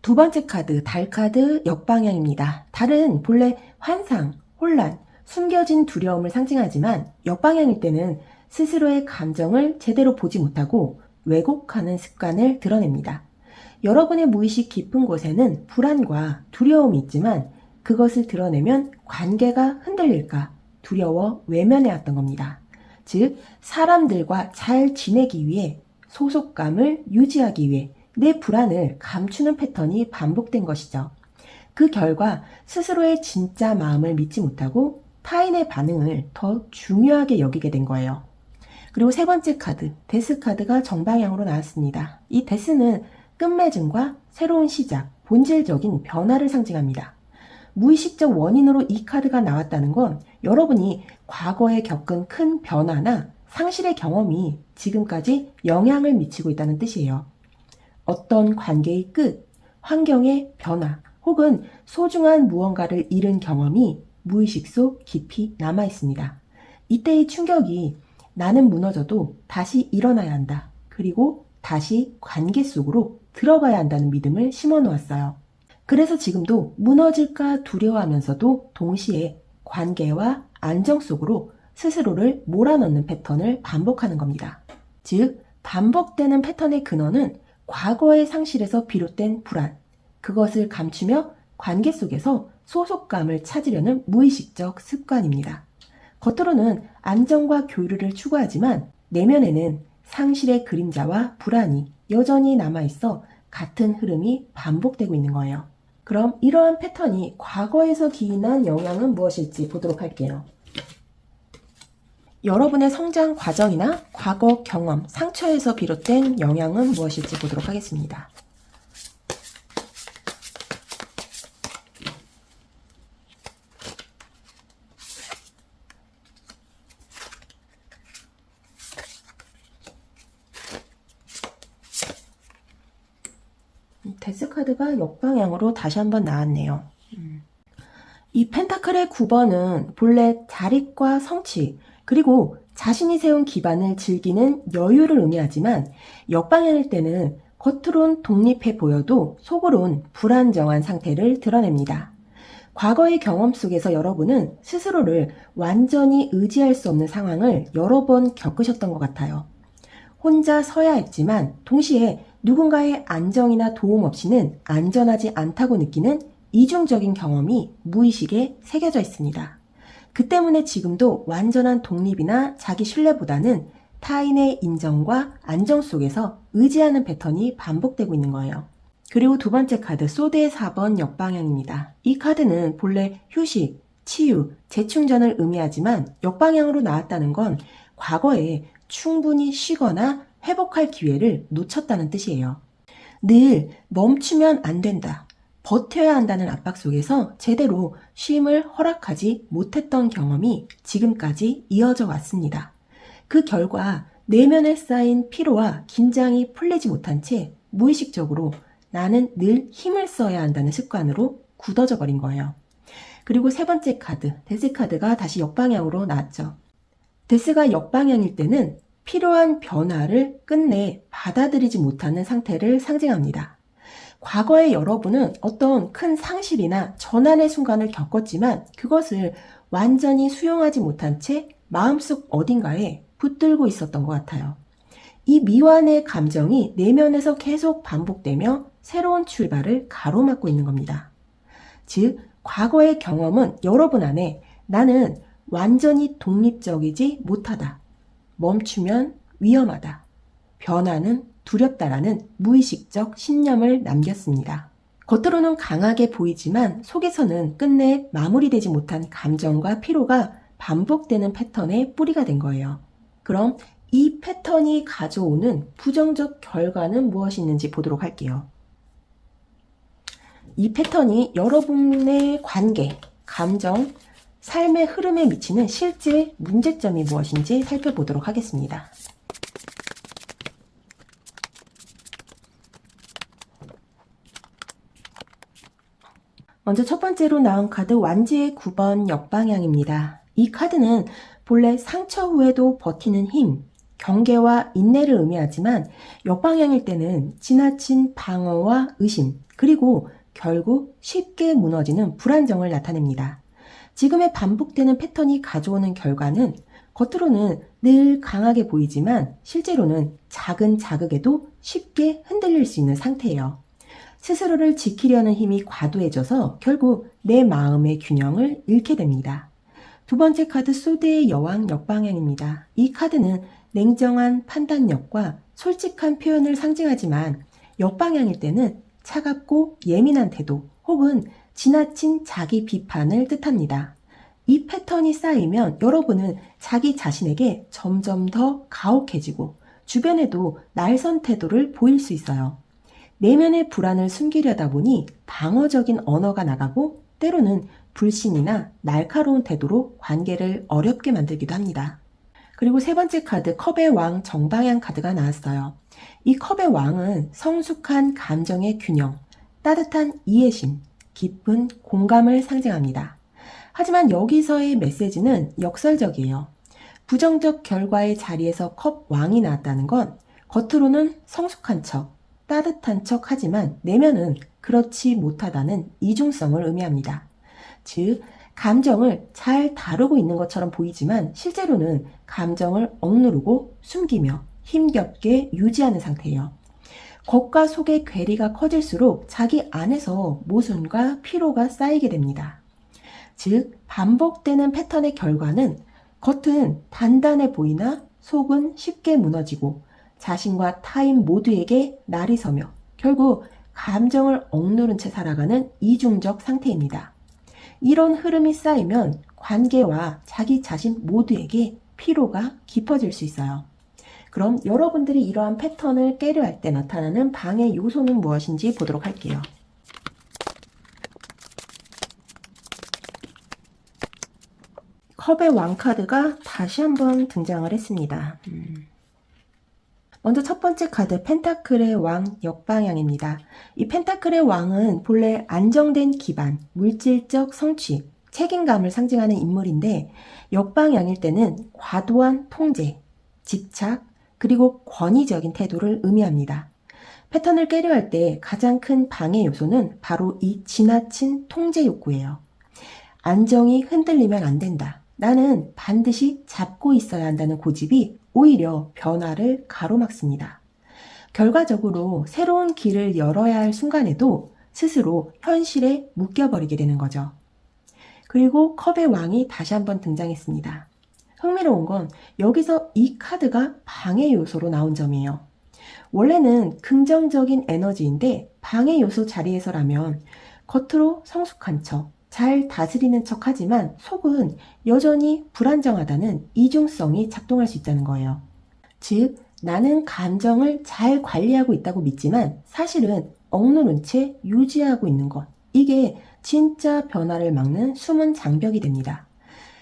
두 번째 카드, 달 카드 역방향입니다. 달은 본래 환상, 혼란, 숨겨진 두려움을 상징하지만 역방향일 때는 스스로의 감정을 제대로 보지 못하고 왜곡하는 습관을 드러냅니다. 여러분의 무의식 깊은 곳에는 불안과 두려움이 있지만 그것을 드러내면 관계가 흔들릴까 두려워 외면해왔던 겁니다. 즉, 사람들과 잘 지내기 위해, 소속감을 유지하기 위해 내 불안을 감추는 패턴이 반복된 것이죠. 그 결과 스스로의 진짜 마음을 믿지 못하고 타인의 반응을 더 중요하게 여기게 된 거예요. 그리고 세 번째 카드, 데스 카드가 정방향으로 나왔습니다. 이 데스는 끝맺음과 새로운 시작, 본질적인 변화를 상징합니다. 무의식적 원인으로 이 카드가 나왔다는 건 여러분이 과거에 겪은 큰 변화나 상실의 경험이 지금까지 영향을 미치고 있다는 뜻이에요. 어떤 관계의 끝, 환경의 변화, 혹은 소중한 무언가를 잃은 경험이 무의식 속 깊이 남아 있습니다. 이때의 충격이 나는 무너져도 다시 일어나야 한다. 그리고 다시 관계 속으로 들어가야 한다는 믿음을 심어 놓았어요. 그래서 지금도 무너질까 두려워하면서도 동시에 관계와 안정 속으로 스스로를 몰아넣는 패턴을 반복하는 겁니다. 즉, 반복되는 패턴의 근원은 과거의 상실에서 비롯된 불안, 그것을 감추며 관계 속에서 소속감을 찾으려는 무의식적 습관입니다. 겉으로는 안정과 교류를 추구하지만 내면에는 상실의 그림자와 불안이 여전히 남아있어 같은 흐름이 반복되고 있는 거예요. 그럼 이러한 패턴이 과거에서 기인한 영향은 무엇일지 보도록 할게요. 여러분의 성장 과정이나 과거 경험, 상처에서 비롯된 영향은 무엇일지 보도록 하겠습니다. 데스 카드가 역방향으로 다시 한번 나왔네요. 이 펜타클의 9번은 본래 자립과 성취, 그리고 자신이 세운 기반을 즐기는 여유를 의미하지만 역방향일 때는 겉으론 독립해 보여도 속으론 불안정한 상태를 드러냅니다. 과거의 경험 속에서 여러분은 스스로를 완전히 의지할 수 없는 상황을 여러 번 겪으셨던 것 같아요. 혼자 서야 했지만 동시에 누군가의 안정이나 도움 없이는 안전하지 않다고 느끼는 이중적인 경험이 무의식에 새겨져 있습니다. 그 때문에 지금도 완전한 독립이나 자기 신뢰보다는 타인의 인정과 안정 속에서 의지하는 패턴이 반복되고 있는 거예요. 그리고 두 번째 카드, 소드의 4번 역방향입니다. 이 카드는 본래 휴식, 치유, 재충전을 의미하지만 역방향으로 나왔다는 건 과거에 충분히 쉬거나 회복할 기회를 놓쳤다는 뜻이에요. 늘 멈추면 안 된다, 버텨야 한다는 압박 속에서 제대로 쉼을 허락하지 못했던 경험이 지금까지 이어져 왔습니다. 그 결과 내면에 쌓인 피로와 긴장이 풀리지 못한 채 무의식적으로 나는 늘 힘을 써야 한다는 습관으로 굳어져 버린 거예요. 그리고 세 번째 카드, 데스 카드가 다시 역방향으로 나왔죠. 데스가 역방향일 때는 필요한 변화를 끝내 받아들이지 못하는 상태를 상징합니다. 과거의 여러분은 어떤 큰 상실이나 전환의 순간을 겪었지만 그것을 완전히 수용하지 못한 채 마음속 어딘가에 붙들고 있었던 것 같아요. 이 미완의 감정이 내면에서 계속 반복되며 새로운 출발을 가로막고 있는 겁니다. 즉, 과거의 경험은 여러분 안에 나는 완전히 독립적이지 못하다, 멈추면 위험하다, 변화는 두렵다라는 무의식적 신념을 남겼습니다. 겉으로는 강하게 보이지만 속에서는 끝내 마무리되지 못한 감정과 피로가 반복되는 패턴의 뿌리가 된 거예요. 그럼 이 패턴이 가져오는 부정적 결과는 무엇이 있는지 보도록 할게요. 이 패턴이 여러분의 관계, 감정, 삶의 흐름에 미치는 실제 문제점이 무엇인지 살펴보도록 하겠습니다. 먼저 첫 번째로 나온 카드 완지의 9번 역방향입니다. 이 카드는 본래 상처 후에도 버티는 힘, 경계와 인내를 의미하지만 역방향일 때는 지나친 방어와 의심, 그리고 결국 쉽게 무너지는 불안정을 나타냅니다. 지금의 반복되는 패턴이 가져오는 결과는 겉으로는 늘 강하게 보이지만 실제로는 작은 자극에도 쉽게 흔들릴 수 있는 상태예요. 스스로를 지키려는 힘이 과도해져서 결국 내 마음의 균형을 잃게 됩니다. 두 번째 카드 소드의 여왕 역방향입니다. 이 카드는 냉정한 판단력과 솔직한 표현을 상징하지만 역방향일 때는 차갑고 예민한 태도 혹은 지나친 자기 비판을 뜻합니다. 이 패턴이 쌓이면 여러분은 자기 자신에게 점점 더 가혹해지고 주변에도 날선 태도를 보일 수 있어요. 내면의 불안을 숨기려다 보니 방어적인 언어가 나가고 때로는 불신이나 날카로운 태도로 관계를 어렵게 만들기도 합니다. 그리고 세 번째 카드 컵의 왕 정방향 카드가 나왔어요. 이 컵의 왕은 성숙한 감정의 균형, 따뜻한 이해심, 깊은 공감을 상징합니다. 하지만 여기서의 메시지는 역설적이에요. 부정적 결과의 자리에서 컵 왕이 나왔다는 건 겉으로는 성숙한 척, 따뜻한 척 하지만 내면은 그렇지 못하다는 이중성을 의미합니다. 즉, 감정을 잘 다루고 있는 것처럼 보이지만 실제로는 감정을 억누르고 숨기며 힘겹게 유지하는 상태예요. 겉과 속의 괴리가 커질수록 자기 안에서 모순과 피로가 쌓이게 됩니다. 즉, 반복되는 패턴의 결과는 겉은 단단해 보이나 속은 쉽게 무너지고 자신과 타인 모두에게 날이 서며 결국 감정을 억누른 채 살아가는 이중적 상태입니다. 이런 흐름이 쌓이면 관계와 자기 자신 모두에게 피로가 깊어질 수 있어요. 그럼 여러분들이 이러한 패턴을 깨려 할 때 나타나는 방해 요소는 무엇인지 보도록 할게요. 컵의 왕 카드가 다시 한번 등장을 했습니다. 먼저 첫 번째 카드 펜타클의 왕 역방향입니다. 이 펜타클의 왕은 본래 안정된 기반, 물질적 성취, 책임감을 상징하는 인물인데 역방향일 때는 과도한 통제, 집착, 그리고 권위적인 태도를 의미합니다. 패턴을 깨려 할 때 가장 큰 방해 요소는 바로 이 지나친 통제 욕구예요. 안정이 흔들리면 안 된다. 나는 반드시 잡고 있어야 한다는 고집이 오히려 변화를 가로막습니다. 결과적으로 새로운 길을 열어야 할 순간에도 스스로 현실에 묶여버리게 되는 거죠. 그리고 컵의 왕이 다시 한번 등장했습니다. 흥미로운 건 여기서 이 카드가 방해 요소로 나온 점이에요. 원래는 긍정적인 에너지인데 방해 요소 자리에서라면 겉으로 성숙한 척, 잘 다스리는 척 하지만 속은 여전히 불안정하다는 이중성이 작동할 수 있다는 거예요. 즉, 나는 감정을 잘 관리하고 있다고 믿지만 사실은 억누른 채 유지하고 있는 것. 이게 진짜 변화를 막는 숨은 장벽이 됩니다.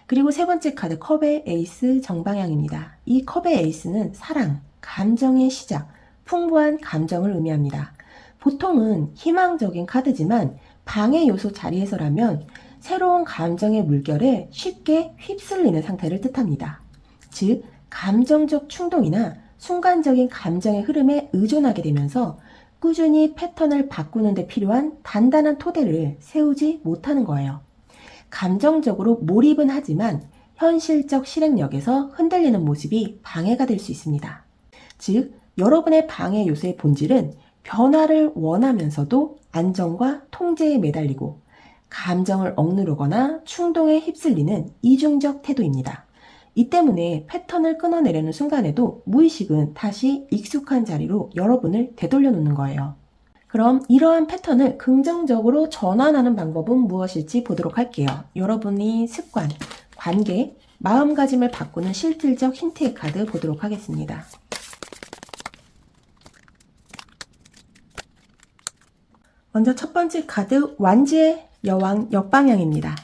그리고 세 번째 카드 컵의 에이스 정방향입니다. 이 컵의 에이스는 사랑, 감정의 시작, 풍부한 감정을 의미합니다. 보통은 희망적인 카드지만 방해 요소 자리에서라면 새로운 감정의 물결에 쉽게 휩쓸리는 상태를 뜻합니다. 즉, 감정적 충동이나 순간적인 감정의 흐름에 의존하게 되면서 꾸준히 패턴을 바꾸는 데 필요한 단단한 토대를 세우지 못하는 거예요. 감정적으로 몰입은 하지만 현실적 실행력에서 흔들리는 모습이 방해가 될 수 있습니다. 즉, 여러분의 방해 요소의 본질은 변화를 원하면서도 안정과 통제에 매달리고 감정을 억누르거나 충동에 휩쓸리는 이중적 태도입니다. 이 때문에 패턴을 끊어내려는 순간에도 무의식은 다시 익숙한 자리로 여러분을 되돌려 놓는 거예요. 그럼 이러한 패턴을 긍정적으로 전환하는 방법은 무엇일지 보도록 할게요. 여러분이 습관, 관계, 마음가짐을 바꾸는 실질적 힌트의 카드 보도록 하겠습니다. 먼저 첫 번째 카드 완지의 여왕 역방향입니다.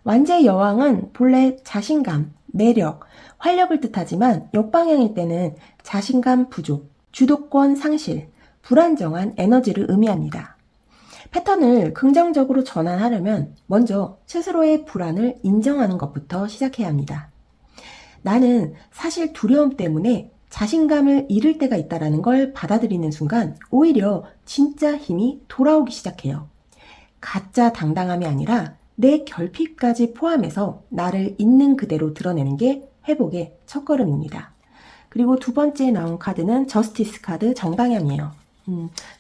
완지의 여왕은 본래 자신감, 매력, 활력을 뜻하지만 역방향일 때는 자신감 부족, 주도권 상실, 불안정한 에너지를 의미합니다. 패턴을 긍정적으로 전환하려면 먼저 스스로의 불안을 인정하는 것부터 시작해야 합니다. 나는 사실 두려움 때문에 자신감을 잃을 때가 있다는 걸 받아들이는 순간 오히려 진짜 힘이 돌아오기 시작해요. 가짜 당당함이 아니라 내 결핍까지 포함해서 나를 있는 그대로 드러내는 게 회복의 첫걸음입니다. 그리고 두 번째 나온 카드는 저스티스 카드 정방향이에요.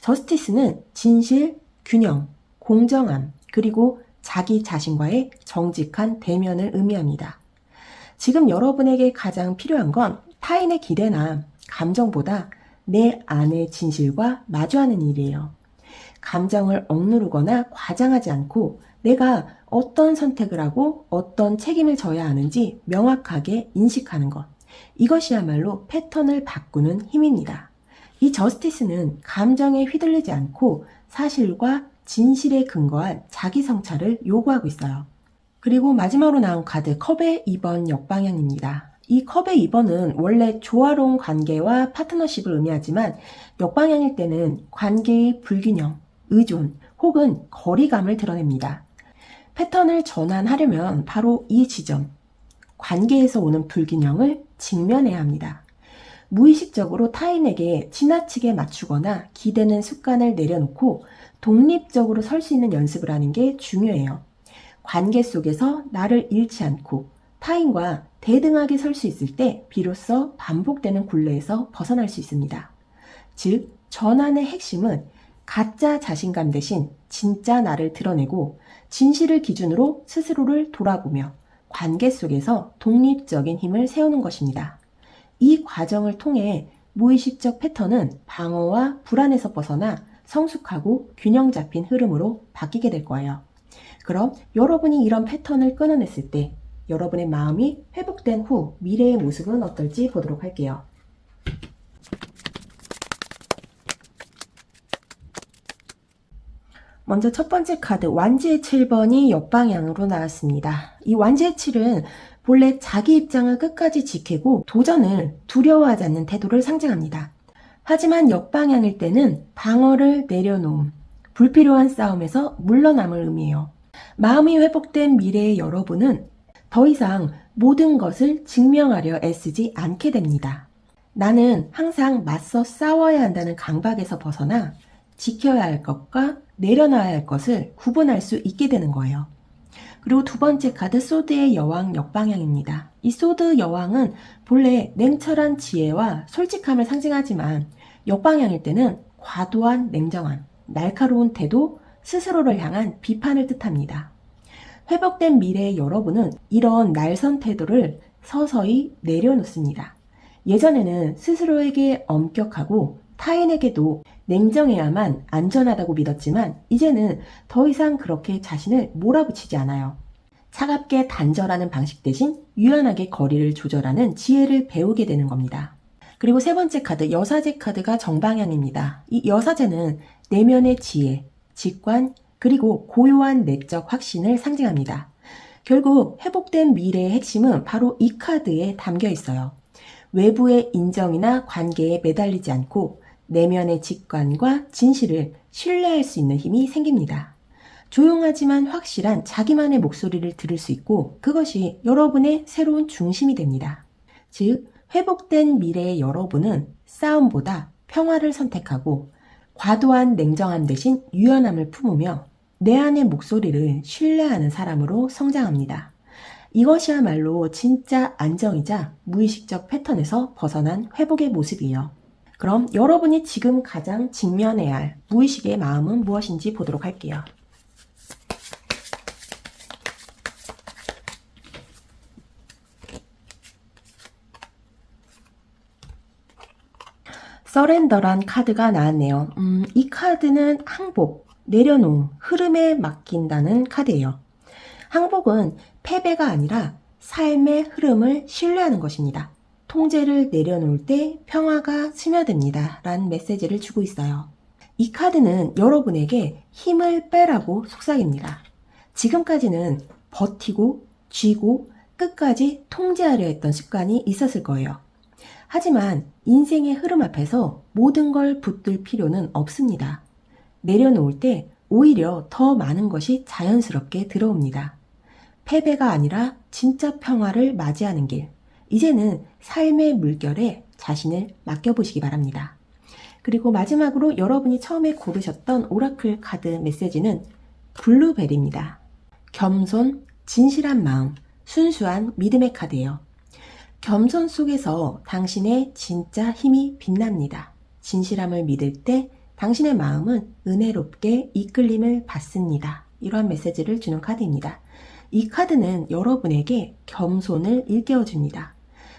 저스티스는 진실, 균형, 공정함, 그리고 자기 자신과의 정직한 대면을 의미합니다. 지금 여러분에게 가장 필요한 건 타인의 기대나 감정보다 내 안의 진실과 마주하는 일이에요. 감정을 억누르거나 과장하지 않고 내가 어떤 선택을 하고 어떤 책임을 져야 하는지 명확하게 인식하는 것. 이것이야말로 패턴을 바꾸는 힘입니다. 이 저스티스는 감정에 휘둘리지 않고 사실과 진실에 근거한 자기 성찰을 요구하고 있어요. 그리고 마지막으로 나온 카드 컵의 2번 역방향입니다. 이 컵의 2번은 원래 조화로운 관계와 파트너십을 의미하지만 역방향일 때는 관계의 불균형, 의존 혹은 거리감을 드러냅니다. 패턴을 전환하려면 바로 이 지점, 관계에서 오는 불균형을 직면해야 합니다. 무의식적으로 타인에게 지나치게 맞추거나 기대는 습관을 내려놓고 독립적으로 설 수 있는 연습을 하는 게 중요해요. 관계 속에서 나를 잃지 않고 타인과 대등하게 설 수 있을 때 비로소 반복되는 굴레에서 벗어날 수 있습니다. 즉, 전환의 핵심은 가짜 자신감 대신 진짜 나를 드러내고 진실을 기준으로 스스로를 돌아보며 관계 속에서 독립적인 힘을 세우는 것입니다. 이 과정을 통해 무의식적 패턴은 방어와 불안에서 벗어나 성숙하고 균형 잡힌 흐름으로 바뀌게 될 거예요. 그럼 여러분이 이런 패턴을 끊어냈을 때 여러분의 마음이 회복된 후 미래의 모습은 어떨지 보도록 할게요. 먼저 첫 번째 카드 완지의 7번이 역방향으로 나왔습니다. 이 완지의 7은 본래 자기 입장을 끝까지 지키고 도전을 두려워하지 않는 태도를 상징합니다. 하지만 역방향일 때는 방어를 내려놓음, 불필요한 싸움에서 물러남을 의미해요. 마음이 회복된 미래의 여러분은 더 이상 모든 것을 증명하려 애쓰지 않게 됩니다. 나는 항상 맞서 싸워야 한다는 강박에서 벗어나 지켜야 할 것과 내려놔야 할 것을 구분할 수 있게 되는 거예요. 그리고 두 번째 카드 소드의 여왕 역방향입니다. 이 소드 여왕은 본래 냉철한 지혜와 솔직함을 상징하지만 역방향일 때는 과도한 냉정함, 날카로운 태도, 스스로를 향한 비판을 뜻합니다. 회복된 미래의 여러분은 이런 날선 태도를 서서히 내려놓습니다. 예전에는 스스로에게 엄격하고 타인에게도 냉정해야만 안전하다고 믿었지만 이제는 더 이상 그렇게 자신을 몰아붙이지 않아요. 차갑게 단절하는 방식 대신 유연하게 거리를 조절하는 지혜를 배우게 되는 겁니다. 그리고 세 번째 카드, 여사제 카드가 정방향입니다. 이 여사제는 내면의 지혜, 직관, 그리고 고요한 내적 확신을 상징합니다. 결국 회복된 미래의 핵심은 바로 이 카드에 담겨 있어요. 외부의 인정이나 관계에 매달리지 않고 내면의 직관과 진실을 신뢰할 수 있는 힘이 생깁니다. 조용하지만 확실한 자기만의 목소리를 들을 수 있고 그것이 여러분의 새로운 중심이 됩니다. 즉, 회복된 미래의 여러분은 싸움보다 평화를 선택하고 과도한 냉정함 대신 유연함을 품으며 내 안의 목소리를 신뢰하는 사람으로 성장합니다. 이것이야말로 진짜 안정이자 무의식적 패턴에서 벗어난 회복의 모습이에요. 그럼 여러분이 지금 가장 직면해야 할 무의식의 마음은 무엇인지 보도록 할게요. 서렌더란 카드가 나왔네요. 이 카드는 항복, 내려놓음, 흐름에 맡긴다는 카드예요. 항복은 패배가 아니라 삶의 흐름을 신뢰하는 것입니다. 통제를 내려놓을 때 평화가 스며듭니다. 라는 메시지를 주고 있어요. 이 카드는 여러분에게 힘을 빼라고 속삭입니다. 지금까지는 버티고 쥐고 끝까지 통제하려 했던 습관이 있었을 거예요. 하지만 인생의 흐름 앞에서 모든 걸 붙들 필요는 없습니다. 내려놓을 때 오히려 더 많은 것이 자연스럽게 들어옵니다. 패배가 아니라 진짜 평화를 맞이하는 길. 이제는 삶의 물결에 자신을 맡겨보시기 바랍니다. 그리고 마지막으로 여러분이 처음에 고르셨던 오라클 카드 메시지는 블루벨입니다. 겸손, 진실한 마음, 순수한 믿음의 카드예요. 겸손 속에서 당신의 진짜 힘이 빛납니다. 진실함을 믿을 때 당신의 마음은 은혜롭게 이끌림을 받습니다. 이러한 메시지를 주는 카드입니다. 이 카드는 여러분에게 겸손을 일깨워줍니다.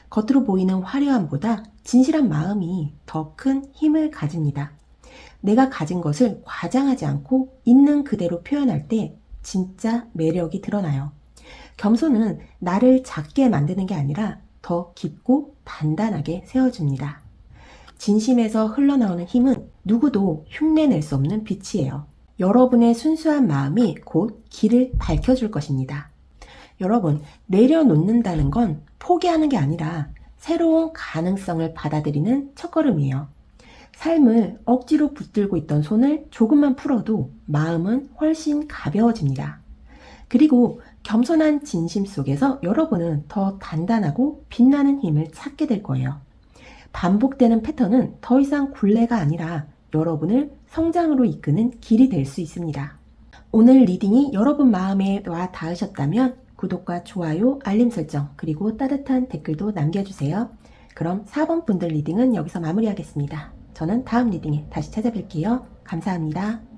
겉으로 보이는 화려함보다 진실한 마음이 더 큰 힘을 가집니다. 내가 가진 것을 과장하지 않고 있는 그대로 표현할 때 진짜 매력이 드러나요. 겸손은 나를 작게 만드는 게 아니라 더 깊고 단단하게 세워줍니다. 진심에서 흘러나오는 힘은 누구도 흉내낼 수 없는 빛이에요. 여러분의 순수한 마음이 곧 길을 밝혀줄 것입니다. 여러분, 내려놓는다는 건 포기하는 게 아니라 새로운 가능성을 받아들이는 첫걸음이에요. 삶을 억지로 붙들고 있던 손을 조금만 풀어도 마음은 훨씬 가벼워집니다. 그리고 겸손한 진심 속에서 여러분은 더 단단하고 빛나는 힘을 찾게 될 거예요. 반복되는 패턴은 더 이상 굴레가 아니라 여러분을 성장으로 이끄는 길이 될 수 있습니다. 오늘 리딩이 여러분 마음에 와 닿으셨다면 구독과 좋아요, 알림 설정, 그리고 따뜻한 댓글도 남겨주세요. 그럼 4번 분들 리딩은 여기서 마무리하겠습니다. 저는 다음 리딩에 다시 찾아뵐게요. 감사합니다.